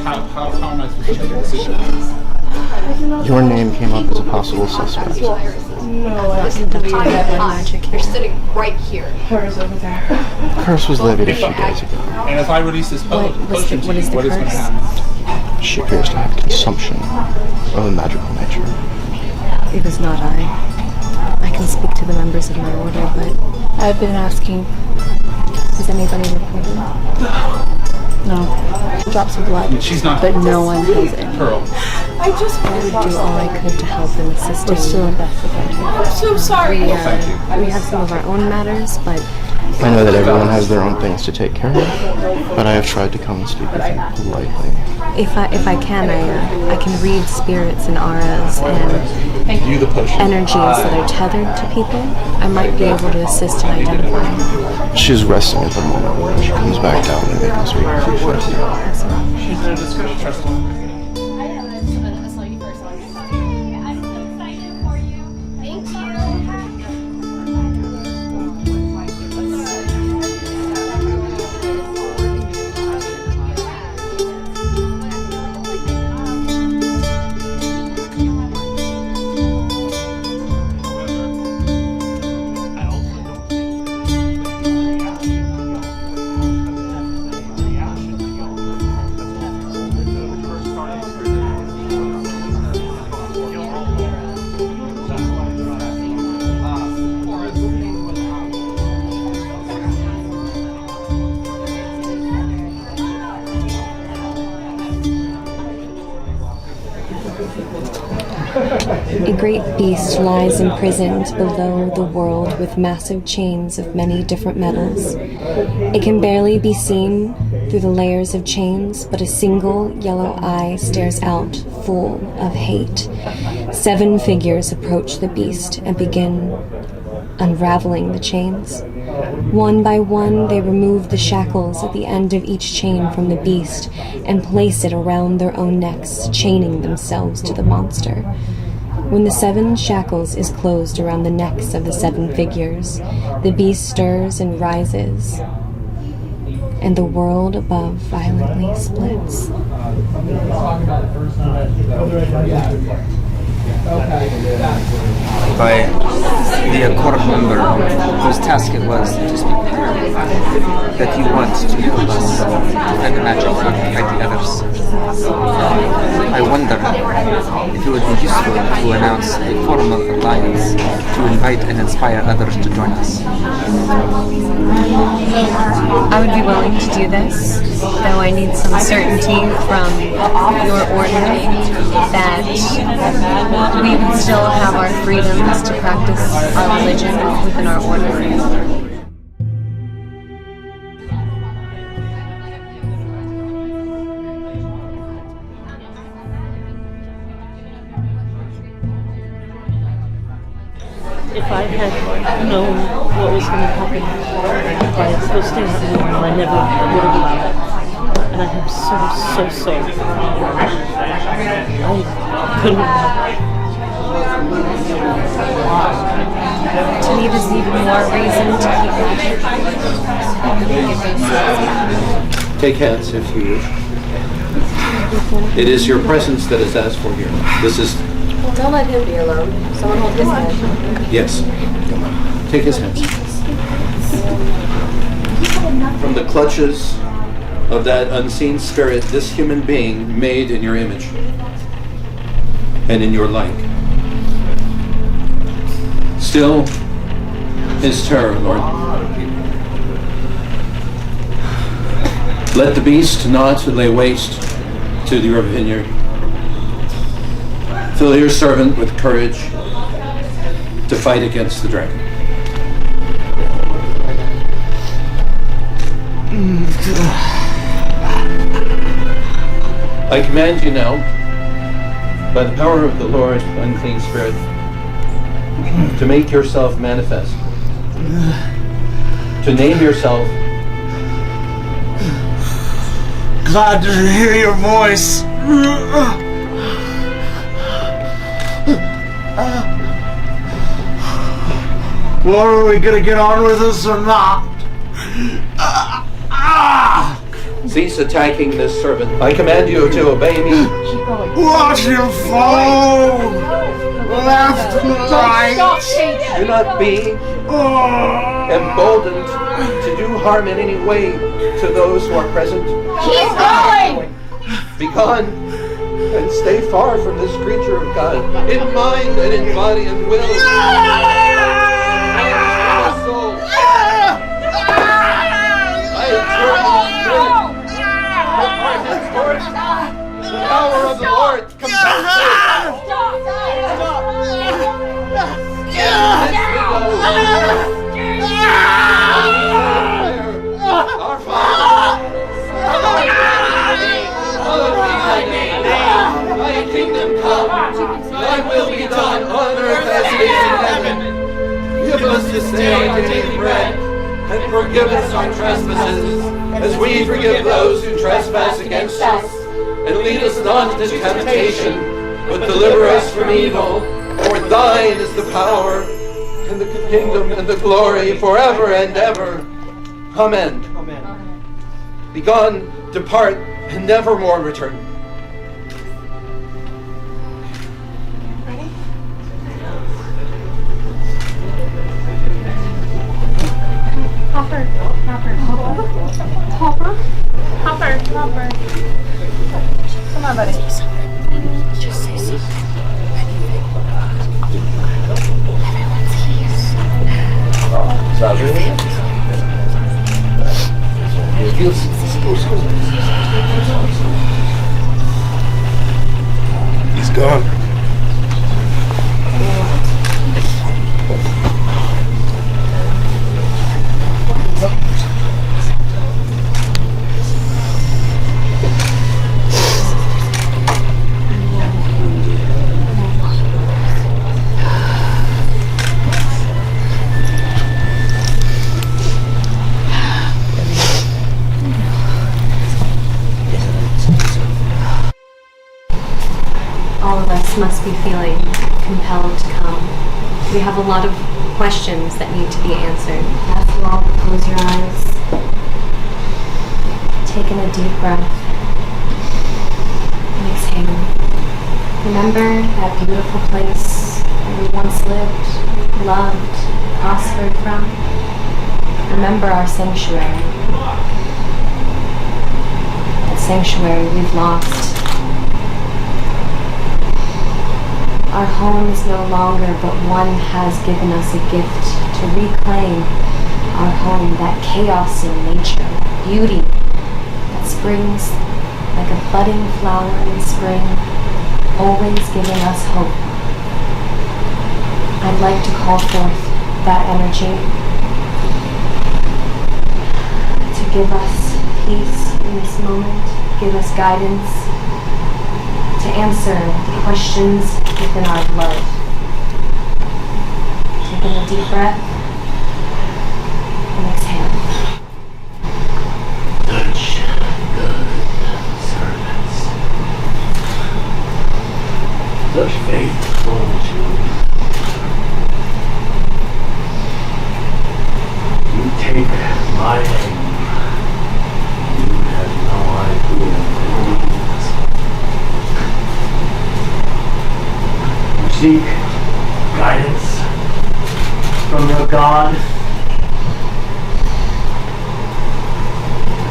How am I supposed to make a decision? Your name came up as a possible suspect. No, You're sitting right here. Hers over there. Curse was levied a few days ago. And if I release this potion to you, what is going to happen? She appears to have consumption of a magical nature. It was not I. I can speak to the members of my order, but I've been asking, has anybody reported? No. Drops of blood. She's not. But no one has any. Pearl. I just I would do all I could to help in assisting. We're still investigating. I'm so sorry. We have some of our own matters, but I know that everyone has their own things to take care of, but I have tried to come and speak with you politely. if I can, I can read spirits and auras and You the potion. energies that are tethered to people. I might be able to assist in identifying. She's resting at the moment. When she comes back down and make us speak with you. She's in a discussion. A great beast lies imprisoned below the world with massive chains of many different metals. It can barely be seen through the layers of chains, but a single yellow eye stares out, full of hate. 7 figures approach the beast and begin unraveling the chains. One by one, they remove the shackles at the end of each chain from the beast and place it around their own necks, chaining themselves to the monster. When the 7 shackles is closed around the necks of the 7 figures, the beast stirs and rises, and the world above violently splits. By the Accord member whose task it was to speak that you want to help us defend the magic and fight the others. I wonder if it would be useful to announce a formal alliance to invite and inspire others to join us. I would be willing to do this, though I need some certainty from your order that we would still have our freedoms to practice our religion within our order. If I had known what was going to happen, if I had supposed to have known, I never would have allowed it. And I am so sorry. I couldn't have. To me, there's even more reason to keep Take hands if you wish. It is your presence that is asked for here. This is... Well, don't let him be alone. Someone hold his hand. Yes. Take his hands. From the clutches of that unseen spirit, this human being made in your image and in your like. Still his terror, Lord. Let the beast not lay waste to your vineyard. Fill your servant with courage to fight against the dragon. I command you now, by the power of the Lord, unclean spirit, to make yourself manifest, to name yourself. Glad to hear your voice. Well, are we gonna get on with this or not? Cease attacking this servant. I command you to obey me. Watch your phone! Left and right! Do not be emboldened to do harm in any way to those who are present. Keep going! Be gone and stay far from this creature of God, in mind and in body and will. And soul. I adjure the power of the Lord Our Father, hallowed be thy name. Thy kingdom come, thy will be done on earth as it is in heaven. Give us this day our daily bread, and forgive us our trespasses, as we forgive those who trespass against us. And lead us not into temptation, but deliver us from evil. For thine is the power, and the kingdom, and the glory, forever and ever. Amen. Be gone, depart, and never more return. Hopper. Come on, buddy. Just say something. Everyone's here. He's gone. feeling compelled to come. We have a lot of questions that need to be answered. As you all close your eyes, take in a deep breath, and exhale. Remember that beautiful place where we once lived, loved, prospered from. Remember our sanctuary. That sanctuary we've lost. Our home is no longer, but one has given us a gift to reclaim our home, that chaos in nature, beauty that springs like a budding flower in spring, always giving us hope. I'd like to call forth that energy to give us peace in this moment, give us guidance, to answer the questions within our blood. Take in a deep breath and exhale. Such good servants. Such faithful children. You take my name. You have no idea what it means. You seek guidance from your God.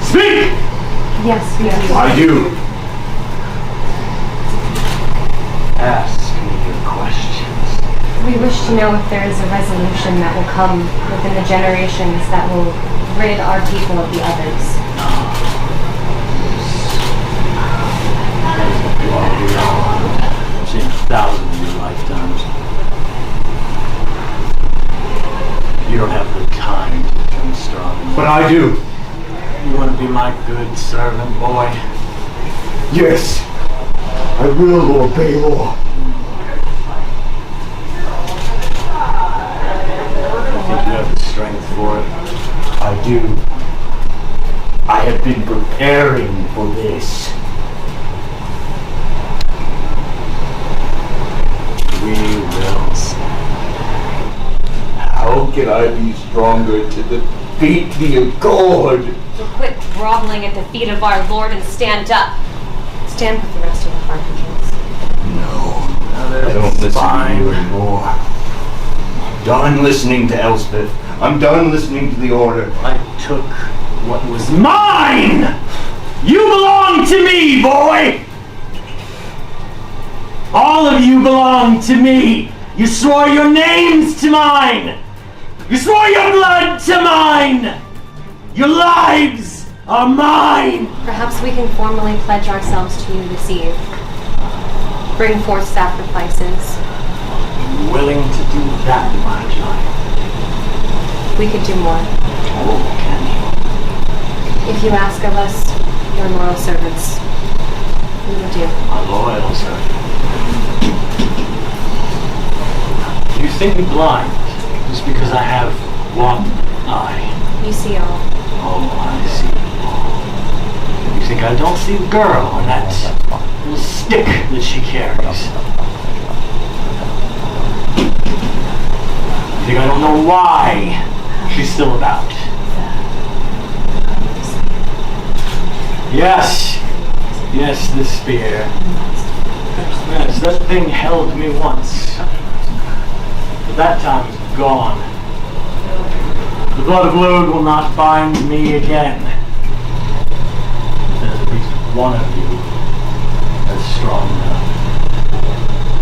Speak! Yes, we do. I do. Ask me your questions. We wish to know if there is a resolution that will come within the generations that will rid our people of the others. I've seen thousands of your lifetimes. You don't have the time to become strong. But I do. You want to be my good servant, boy? Yes. I will obey law. I think you have the strength for it. I do. I have been preparing for this. We will see. How can I be stronger to defeat the Accord? So quit groveling at the feet of our Lord and stand up. Stand with the rest of the Archangels. I don't listen to you anymore. I'm done listening to Elspeth. I'm done listening to the Order. I took what was mine! You belong to me, boy! All of you belong to me! You swore your names to mine! You swore your blood to mine! Your lives are mine! Perhaps we can formally pledge ourselves to you this eve. Bring forth sacrifices. I'm willing to do that, my child. We could do more. Oh, can you? If you ask of us, your loyal servants, we will do. A loyal servant. You think me blind just because I have one eye. You see all. Oh, I see all. You think I don't see the girl and that little stick that she carries. You think I don't know why she's still about. Yes, yes, the spear. Yes, that thing held me once. But that time is gone. The blood of Lode will not bind me again. There's at least one of you that's strong enough.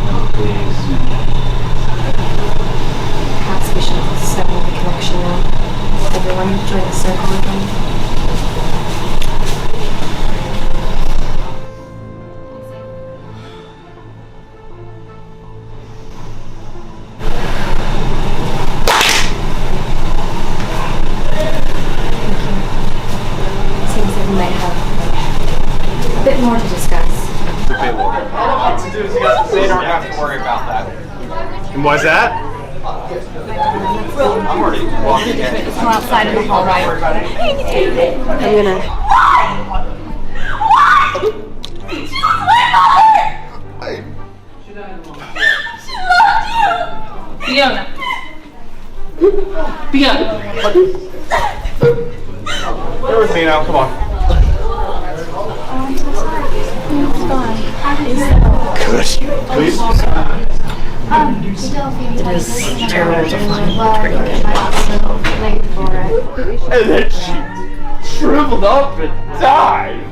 No, please. Perhaps we should sever the connection now. Everyone join the circle again. More to discuss. All I have to do is you guys say don't have to worry about that. And why's that? I'm already walking in. It's from outside in the hall, right? I'm gonna. Fiona. Fiona. Bear with me now, come on. Good. Please. It is terrible to find And then she shriveled up and died.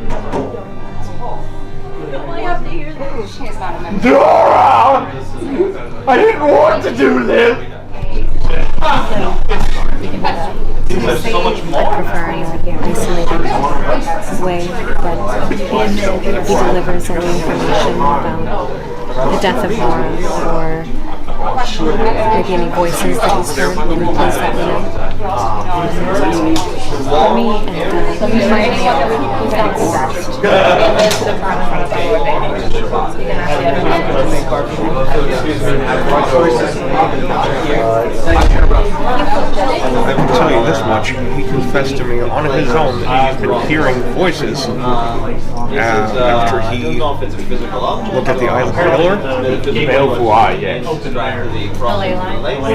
Dora! I didn't want to do this! There's so much more. I prefer an isolated way, but he delivers any information about the death of Laura or maybe any voices that he's heard, please let me know. For me, and I can tell you this much, he confessed to me on his own that he's been hearing voices after he looked at the Eye of the Killer.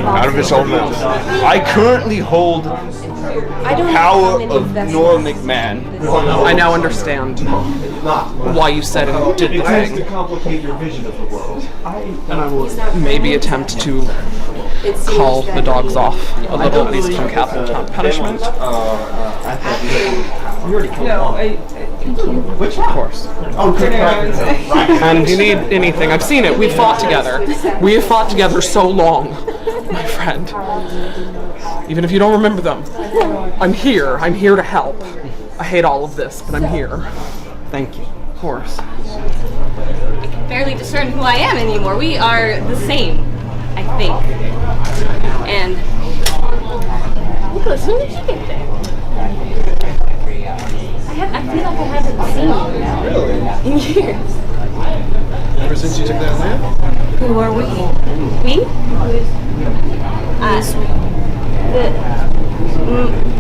Out of his own mouth. I currently hold the power of Nora McMahon. I now understand why you said and did the thing. To complicate your vision of the world. Maybe attempt to call the dogs off a little, at least from capital punishment. Which, of course. And if you need anything, I've seen it. We've fought together. We have fought together so long, my friend. Even if you don't remember them, I'm here. I'm here to help. I hate all of this, but I'm here. Thank you. Of course. I can barely discern who I am anymore. We are the same, I think. And Nicholas, when did you get there? I feel like I haven't seen you in years. Ever since you took that nap? Who are we? We?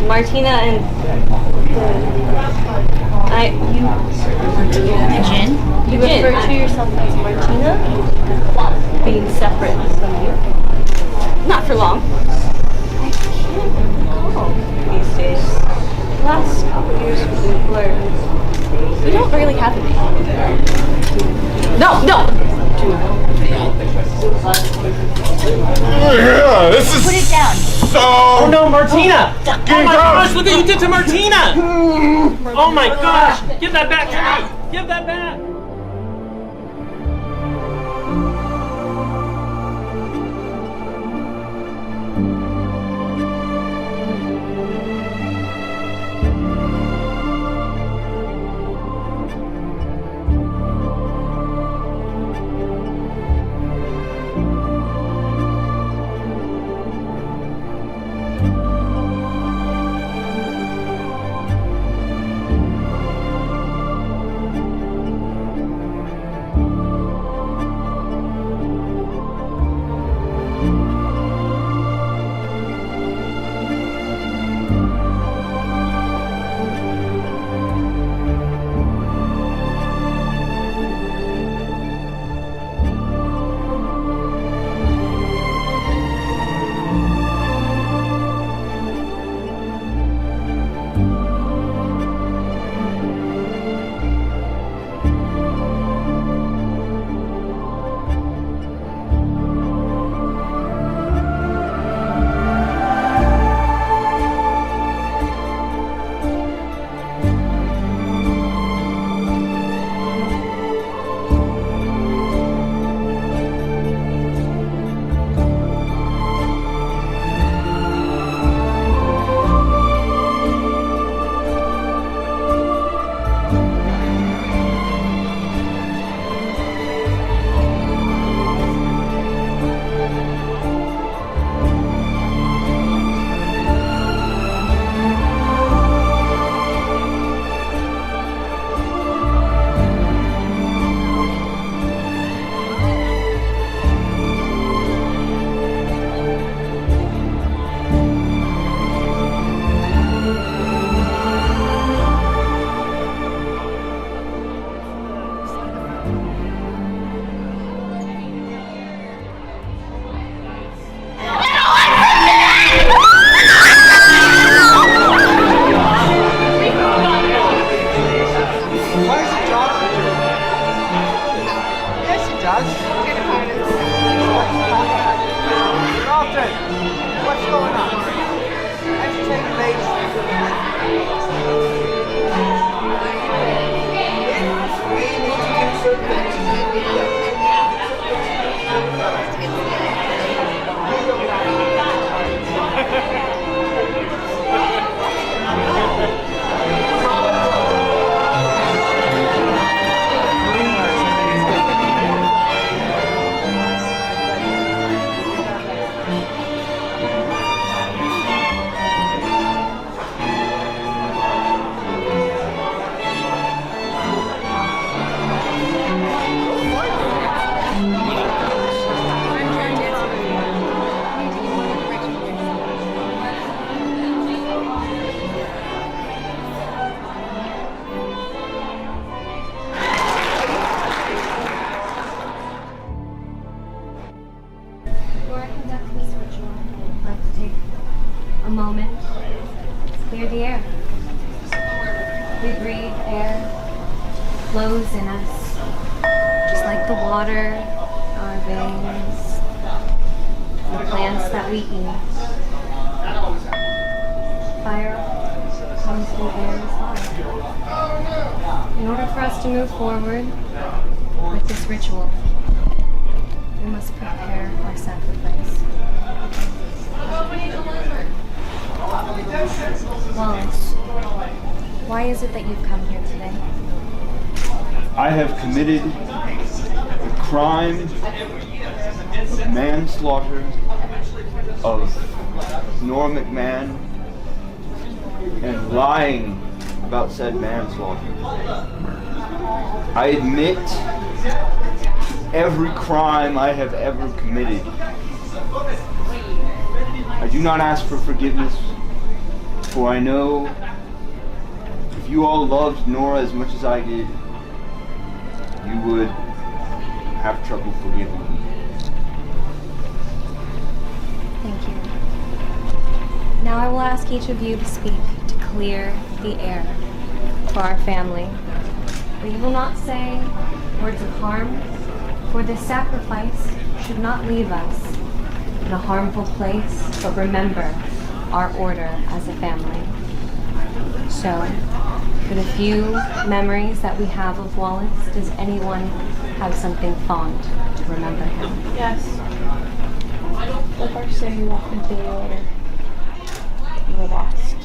Martina and Jen? You refer to yourself as Martina? Being separate from you? Not for long. I can't recall these days. The last couple of years we've been blurred. We don't really have a name. No! Yeah, this is Put it down. so... Oh no, Martina! Oh my gosh, look what you did to Martina! Oh my gosh! Give that back to me! Give that back! Before I conduct this ritual, I'd like to take a moment to clear the air. We breathe air, flows in us, just like the water, our veins, the plants that we eat. Fire comes through air as well. In order for us to move forward with this ritual, we must prepare our sacrifice. Wallace, why is it that you've come here today? I have committed the crime of manslaughter of Nora McMahon and lying about said manslaughter. I admit every crime I have ever committed. I do not ask for forgiveness, for I know if you all loved Nora as much as I did, you would have trouble forgiving me. Thank you. Now I will ask each of you to speak to clear the air for our family. We will not say words of harm, for this sacrifice should not leave us in a harmful place, but remember our order as a family. So, for the few memories that we have of Wallace, does anyone have something fond to remember him? Yes. The first day you walked into the order, you were lost.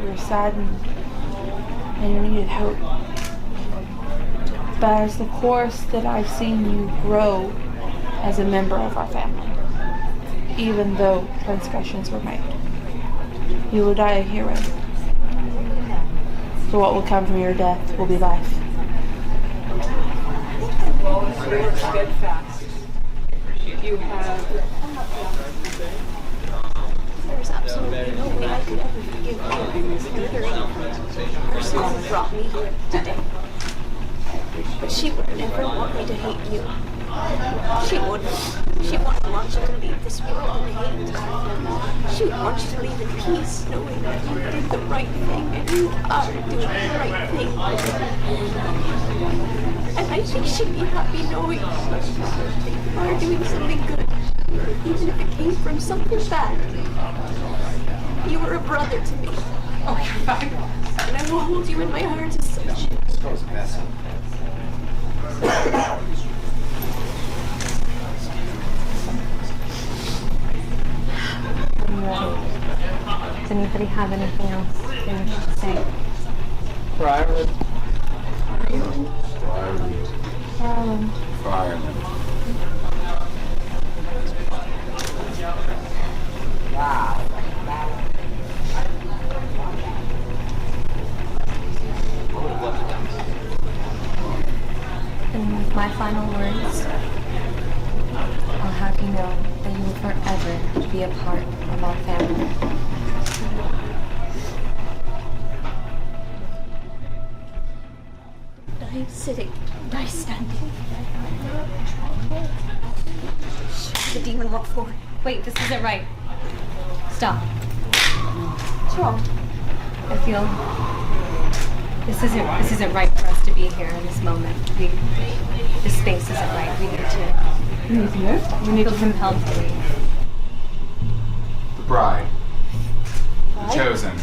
You were saddened, and you needed hope. But as the course that I've seen you grow as a member of our family, even though transgressions were made, you will die a hero. For what will come from your death will be life. Steadfast. You have. There's absolutely no way I could ever forgive you for murdering the person who brought me here today. But she would never want me to hate you. She wouldn't. She wouldn't want you to leave this world in hate. She would want you to leave in peace, knowing that you did the right thing and you are doing the right thing. And I think she'd be happy knowing that you are doing something good, even if it came from something bad. You were a brother to me. Oh, you're fine. And I will hold you in my heart as such. Does anybody have anything else they wish to say? Fireman. Fireman. And with my final words, I'll have you know that you will forever be a part of our family. Die sitting, die standing. The demon walked forward. Wait, this isn't right. Stop. What's wrong? I feel this isn't right for us to be here in this moment. The space isn't right. We need to move. We need to compelled to leave. The bride. The chosen.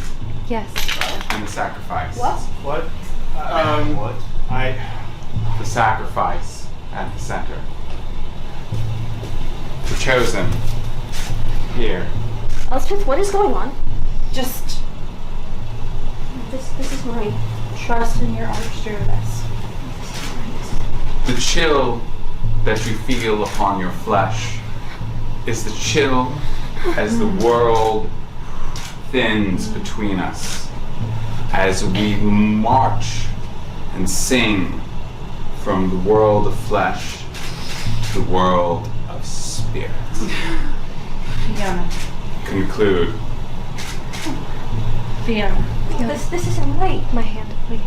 Yes. And the sacrifice. What? The sacrifice at the center. Chosen. Here. Elspeth, what is going on? Just This is my trust in your Arch Druidess. The chill that you feel upon your flesh is the chill as the world thins between us, as we march and sing from the world of flesh to the world of spirit. Fiona. Conclude. Fiona. This isn't right. My hand, please.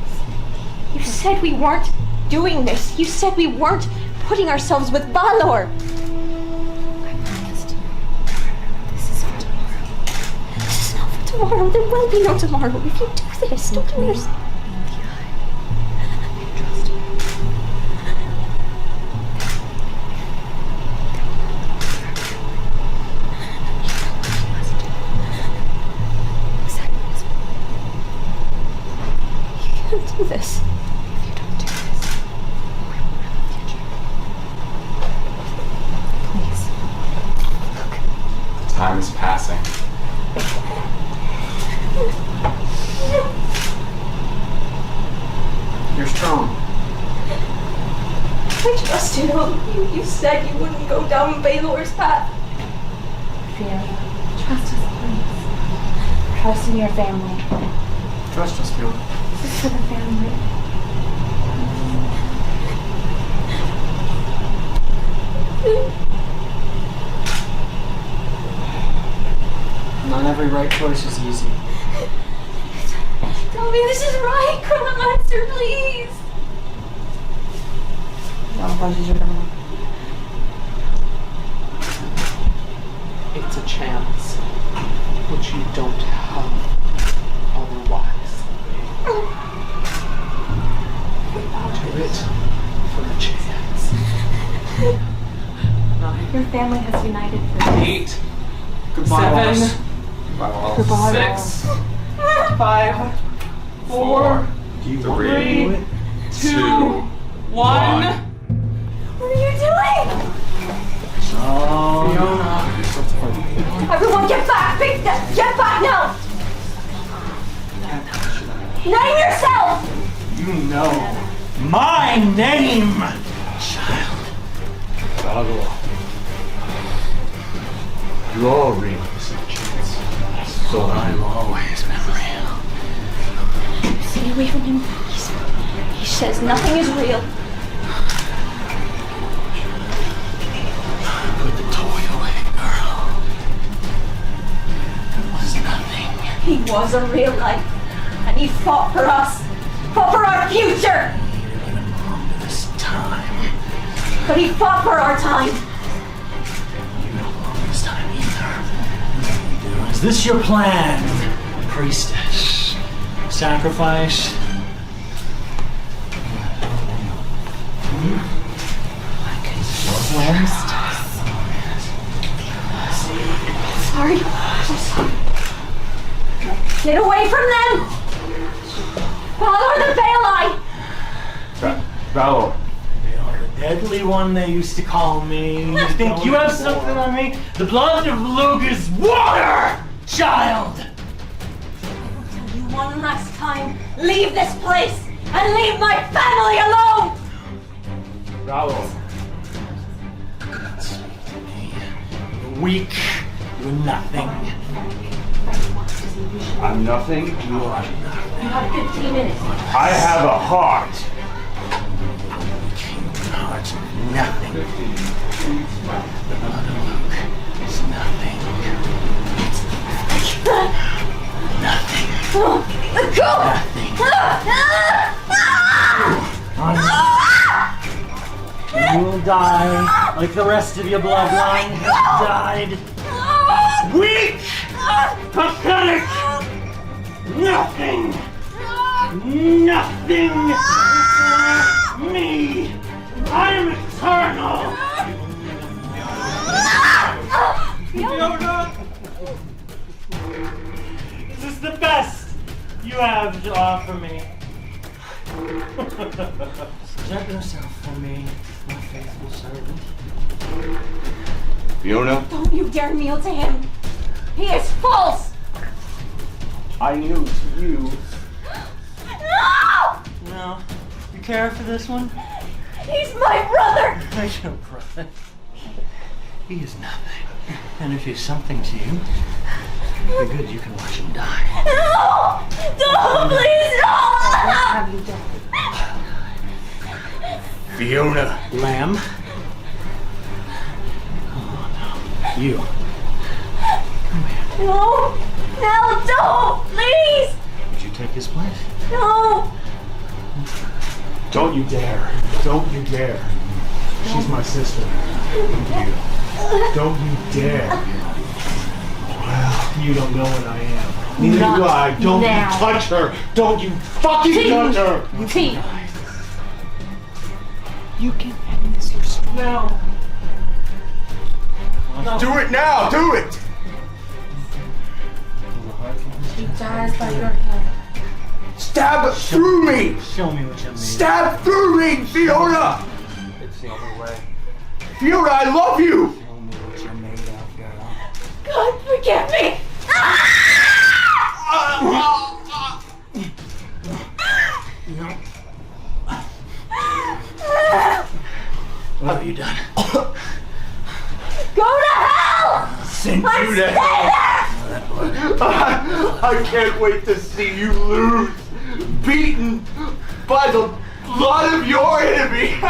You said we weren't doing this. You said we weren't putting ourselves with Valor. I promised. This is for tomorrow. This is not for tomorrow. There will be no tomorrow if you do this. Don't you understand? Trust me. You can't do this. If you don't do this, we won't have a future. Please. Time is passing. You're strong. I trusted you. You said you wouldn't go down Baylor's path. Fiona. Trust us, please. Trust in your family. Trust us, Fiona. This is for the family. Not every right choice is easy. Tell me this is right, Chronomancer, please. Don't punches your grandma. It's a chance which you don't have otherwise. Do it for a chance. 9. Your family has united for this. 8. Goodbye, 7. Goodbye, 6. 5. 4. 3. 2. 1. What are you doing? Fiona. Everyone get back! Get back now! Name yourself! You know my name, child. Valor. You are real, Mr. Chance. So I've always been real. Stay away from him. He says nothing is real. Put the toy away, girl. It was nothing. He was a real life. And he fought for us. Fought for our future. This time. But he fought for our time. You don't want this time either. Is this your plan, priestess? Sacrifice? Sorry. I'm sorry. Get away from them! Valor the Baelai! Valor. The deadly one they used to call me. You think you have something on me? The blood of Luke is water, child! I'll tell you one last time. Leave this place and leave my family alone! Valor. You're weak. You're nothing. I'm nothing. You are nothing. You have 15 minutes. I have a heart. Heart's nothing. The blood of Luke is nothing. Nothing. Let go! You will die like the rest of your bloodline has died. Weak! Pathetic! Nothing! Nothing! Me! I am eternal! Is this the best you have to offer me? Present yourself for me, my faithful servant. Fiona? Don't you dare kneel to him! He is false! I kneel to you. No! No. You care for this one? He's my brother! He's no brother. He is nothing. And if he's something to you, it'd be good you can watch him die. No! Don't, please, no! What have you done? Fiona. Lamb. Oh, no. You. No! No, don't! Please! Would you take his place? No! Don't you dare. Don't you dare. She's my sister. You. Don't you dare. Well, you don't know what I am. Neither do I. Don't you touch her. Don't you fucking touch her. Pete. You can end this yourself. No. Do it now! Do it! He dies by your hand. Stab through me! Show me what you mean. Stab through me, Fiona! It's the only way. Fiona, I love you! Show me what you're made of, girl. God, forgive me! What have you done? Go to hell! Send you to hell! I can't wait to see you lose! Beaten by the blood of your enemy! No,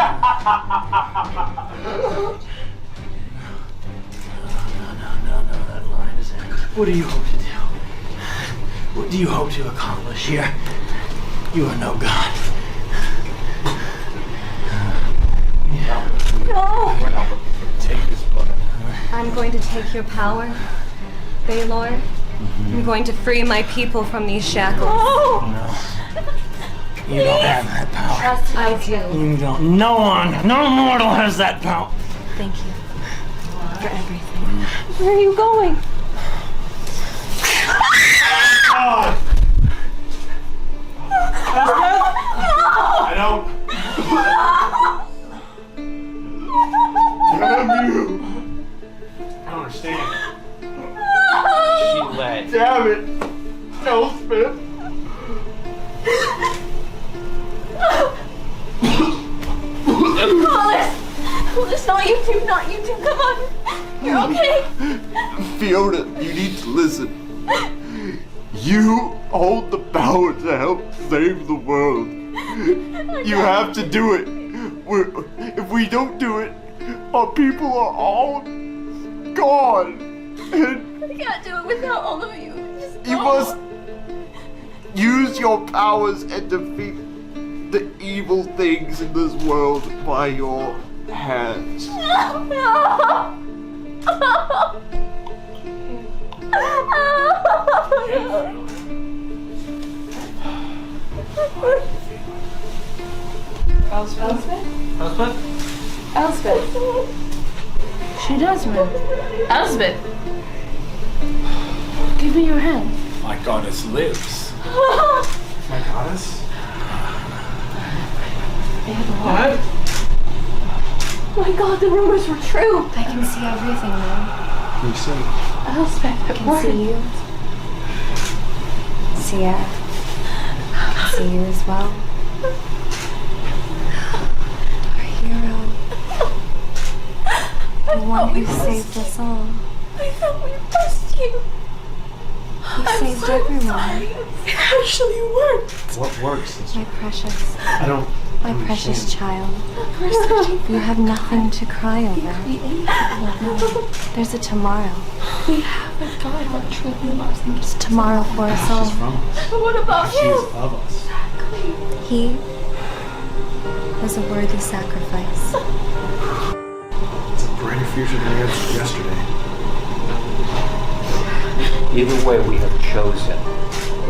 that line is in. What do you hope to do? What do you hope to accomplish here? You are no god. No! Take this blood. I'm going to take your power, Baylor. I'm going to free my people from these shackles. No! You don't have that power. I do. You don't. No one, no mortal has that power. Thank you for everything. Where are you going? God! I don't. Damn you! I don't understand. She led. Damn it! Elspeth! Alice, not you two, not you two. Come on. You're okay. Fiona, you need to listen. You hold the power to help save the world. You have to do it. If we don't do it, our people are all gone. And I can't do it without all of you. you must use your powers and defeat the evil things in this world by your hands. Elspeth? She does move. Elspeth! Give me your hand. My goddess lives. My goddess? What? My God, the rumors were true. I can see everything now. Can you see? Elspeth, I can see you. See it. I can see you as well. Our hero. The one who saved us all. I thought we lost you. You saved everyone. It actually worked. What works? My precious. I don't. My precious child. You have nothing to cry over. There's a tomorrow. We have a God who truly loves him. There's tomorrow for us all. She's from us. But what about She's him? of us. He was a worthy sacrifice. It's a brighter future than we had yesterday. Either way we have chosen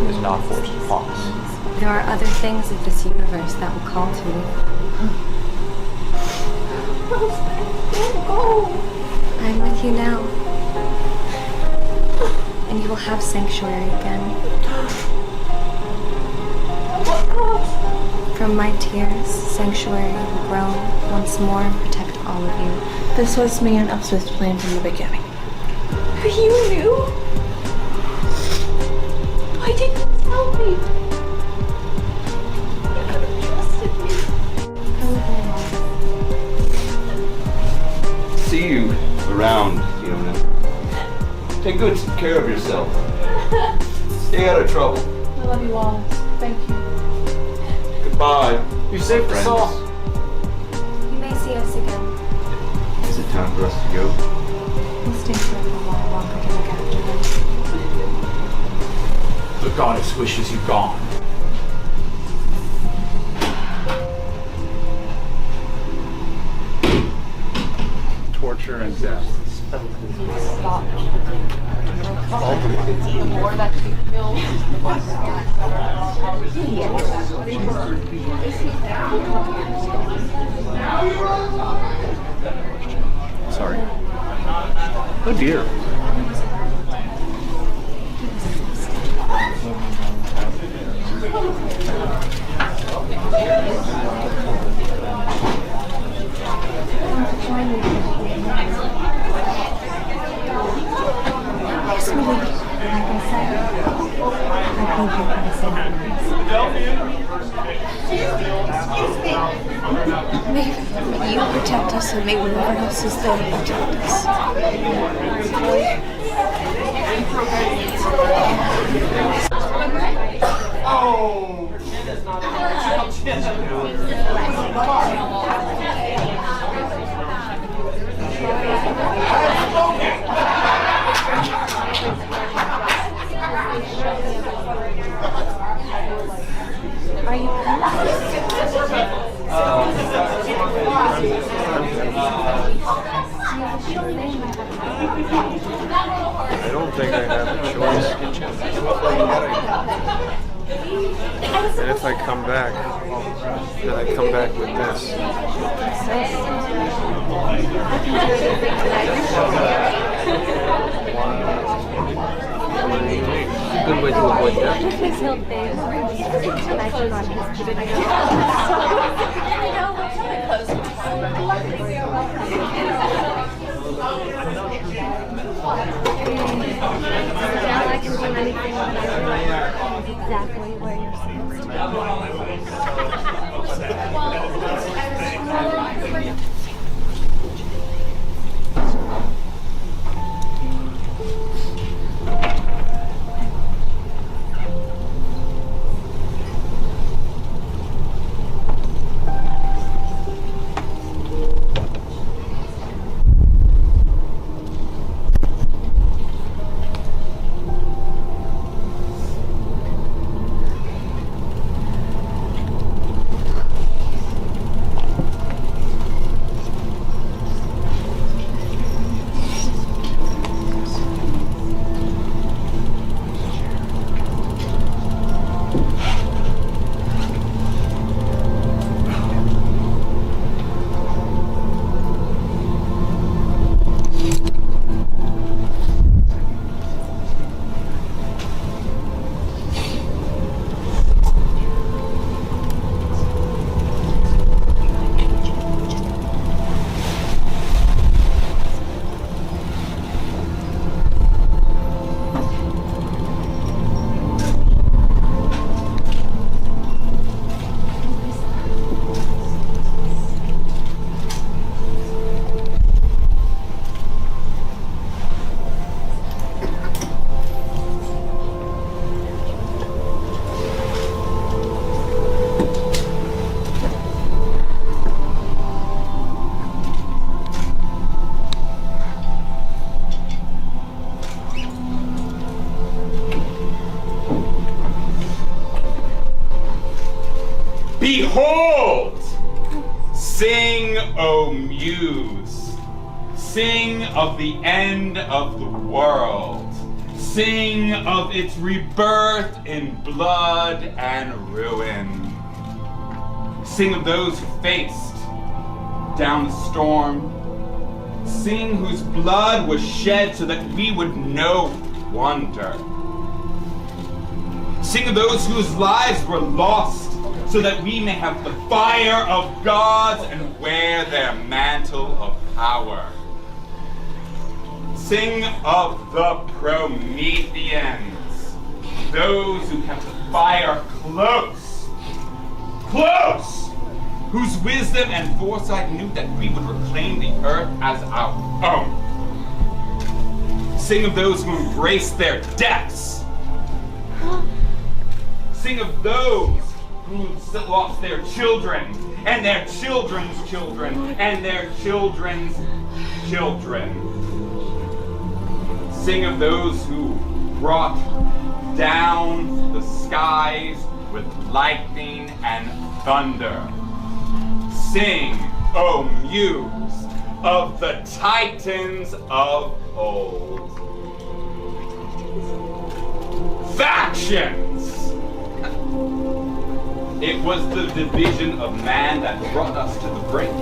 is not forced upon us. There are other things of this universe that will call to you. Don't go. I'm with you now. And you will have sanctuary again. From my tears, sanctuary will grow once more and protect all of you. This was me and Elspeth's plan from the beginning. You knew? Why didn't you tell me? You could have trusted me. See you around, Fiona. Take good care of yourself. Stay out of trouble. I love you all. Thank you. Goodbye. You saved us all. You may see us again. Is it time for us to go? We'll stay for a little while longer to look after them. The goddess wishes you gone. Torture and death. The more that you kill, the less. Sorry. Oh dear. May you protect us, and may whoever else is there protect us. Are you I don't think I have a choice. And if I come back, then I come back with this. Good way to avoid that. Please help Dave. Now I can do anything exactly where you're Behold! Sing, O Muse. Sing of the end of the world. Sing of its rebirth in blood and ruin. Sing of those who faced down the storm. Sing whose blood was shed so that we would know wonder. Sing of those whose lives were lost so that we may have the fire of gods and wear their mantle of power. Sing of the Prometheans, those who kept the fire close, whose wisdom and foresight knew that we would reclaim the earth as our own. Sing of those who embraced their deaths. Sing of those who lost their children, and their children's children, and their children's children. Sing of those who brought down the skies with lightning and thunder. Sing, O muse, of the titans of old. Factions! It was the division of man that brought us to the brink.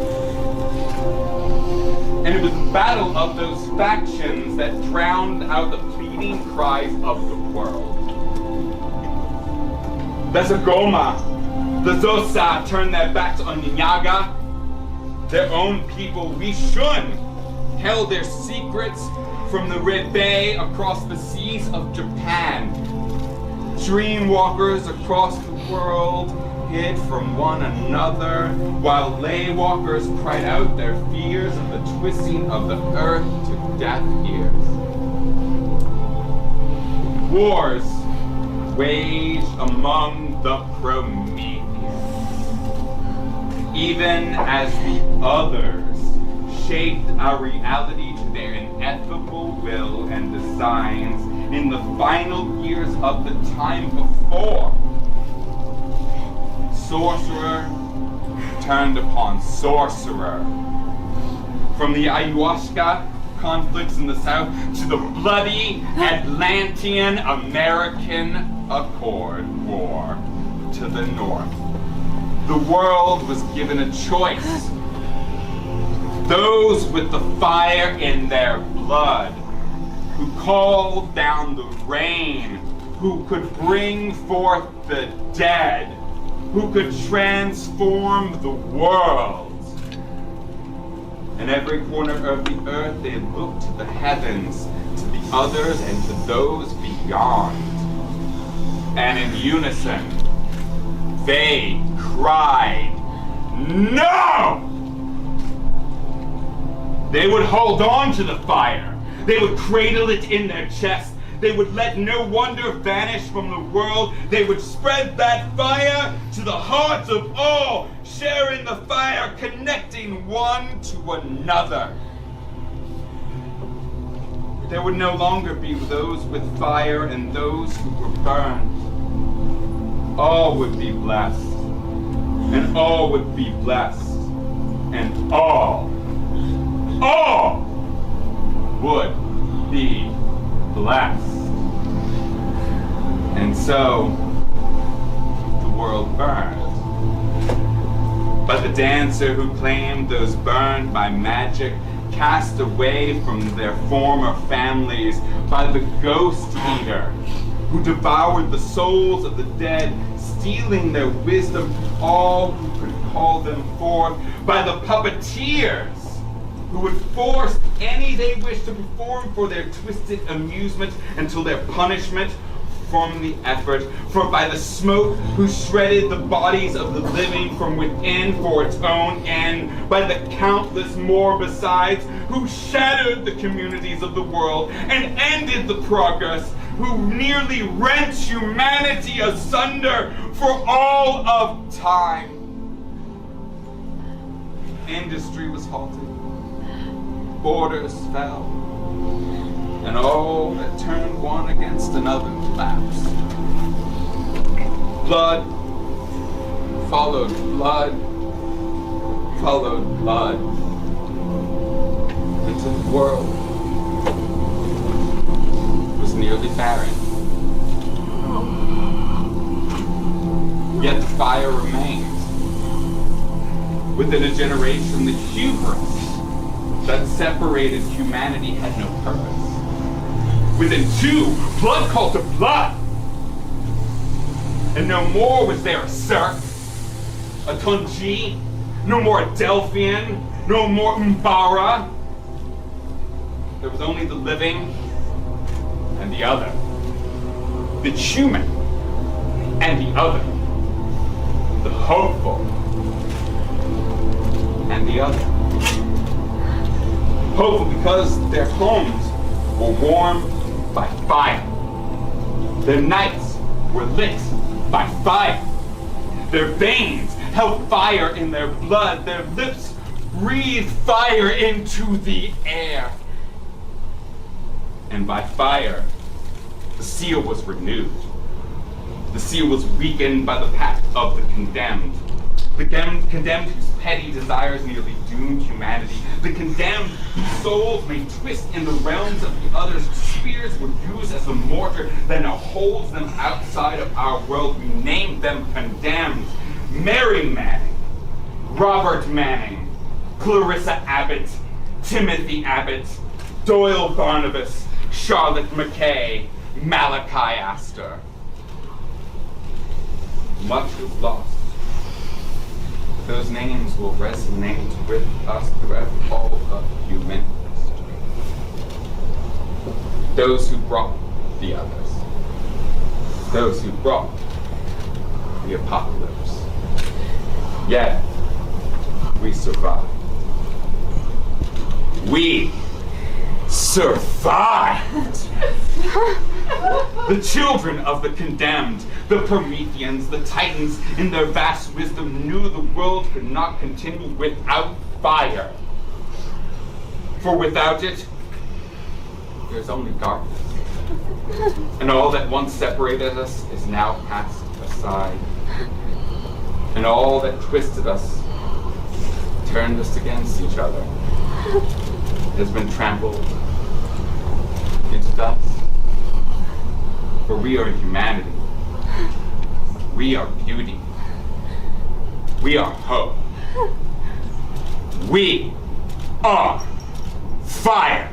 And it was the battle of those factions that drowned out the pleading cries of the world. The Zagoma, the Zosa turned their backs on Ninyaga, their own people. We Shun held their secrets from the Red Bay across the seas of Japan. Dreamwalkers across the world hid from one another, while laywalkers cried out their fears of the twisting of the earth to deaf ears. Wars waged among the Prometheans, even as the others shaped our reality to their ineffable will and designs in the final years of the time before. Sorcerer turned upon sorcerer. From the ayahuasca conflicts in the south to the bloody Atlantean American Accord war to the north. The world was given a choice. Those with the fire in their blood, who called down the rain, who could bring forth the dead, who could transform the world. In every corner of the earth they looked to the heavens, to the others and to those beyond. And in unison, they cried, "No!" They would hold on to the fire. They would cradle it in their chest. They would let no wonder vanish from the world. They would spread that fire to the hearts of all, sharing the fire, connecting one to another. There would no longer be those with fire and those who were burned. All would be blessed, and all would be blessed, and all would be blessed. And so, the world burned. But the dancer who claimed those burned by magic, cast away from their former families by the ghost eater, who devoured the souls of the dead, stealing their wisdom from all who could call them forth, by the puppeteers, who would force any they wished to perform for their twisted amusement until their punishment from the effort, for by the smoke who shredded the bodies of the living from within for its own end, by the countless more besides who shattered the communities of the world and ended the progress, who nearly rent humanity asunder for all of time. Industry was halted, borders fell, and all that turned one against another collapsed. Blood followed blood, followed blood, until the world was nearly barren. Yet the fire remained. Within a generation, the hubris that separated humanity had no purpose. Within two, blood called to blood. And no more was there a serf, a Tunji, no more a Delphian, no more Umbara. There was only the living and the other. The human and the other. The hopeful and the other. Hopeful because their homes were warmed by fire. Their nights were lit by fire. Their veins held fire in their blood. Their lips breathed fire into the air. And by fire, the seal was renewed. The seal was weakened by the pact of the condemned. The condemned whose petty desires nearly doomed humanity. The condemned whose souls may twist in the realms of the others. Spears were used as a mortar that now holds them outside of our world. We named them condemned. Mary Manning, Robert Manning, Clarissa Abbott, Timothy Abbott, Doyle Barnabas, Charlotte McKay, Malachi Astor. Much is lost. Those names will resonate with us throughout all of human history. Those who brought the others. Those who brought the apocalypse. Yet, we survived. We survived! The children of the condemned, the Prometheans, the Titans, in their vast wisdom knew the world could not continue without fire. For without it, there's only darkness. And all that once separated us is now cast aside. And all that twisted us, turned us against each other, has been trampled into dust. For we are humanity. We are beauty. We are hope. We are fire.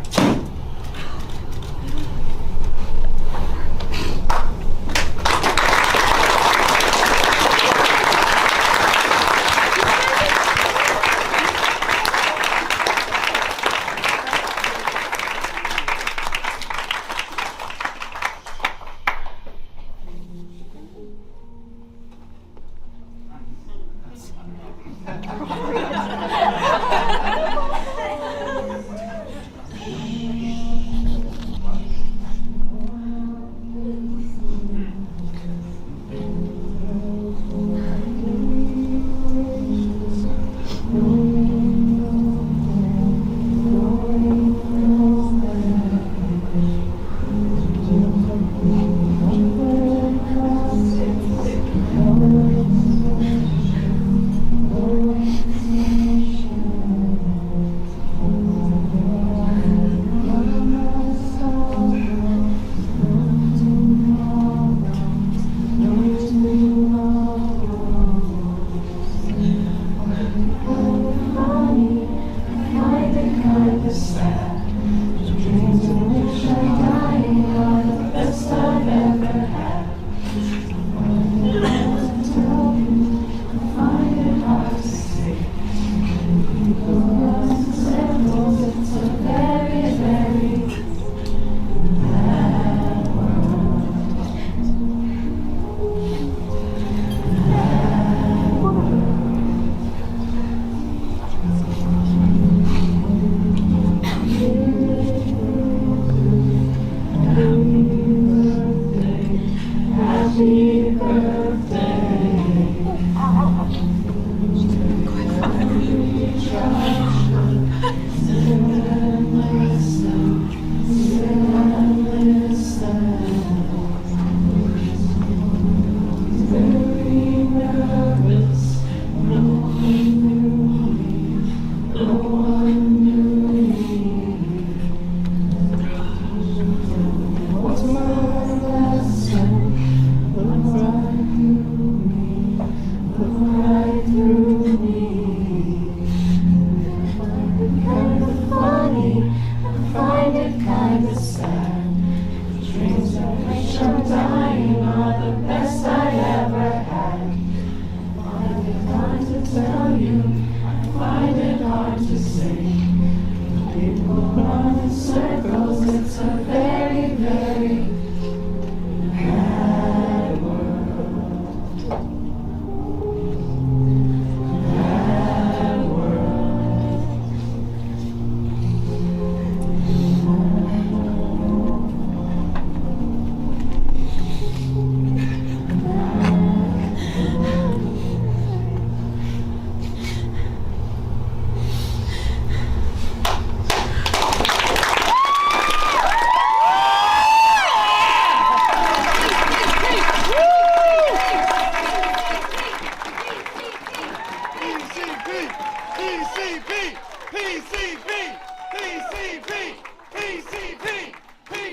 Dying are the best I ever had.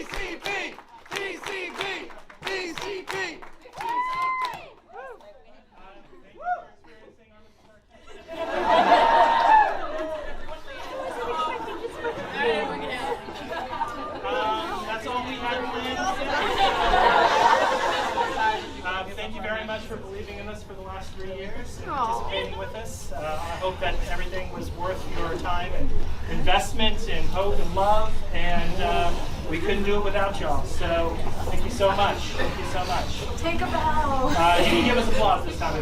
BCP! BCP! BCP! That's all we had planned. Thank you very much for believing in us for the last 3 years and participating with us. I hope that everything was worth your time and investment and hope and love, and we couldn't do it without y'all. So thank you so much. Thank you so much. Take a bow. You can give us applause this time.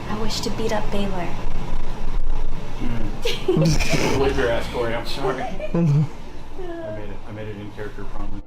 I wish to beat up Baylor. Believe your ass, Corey. I'm sorry. I made it in character promise.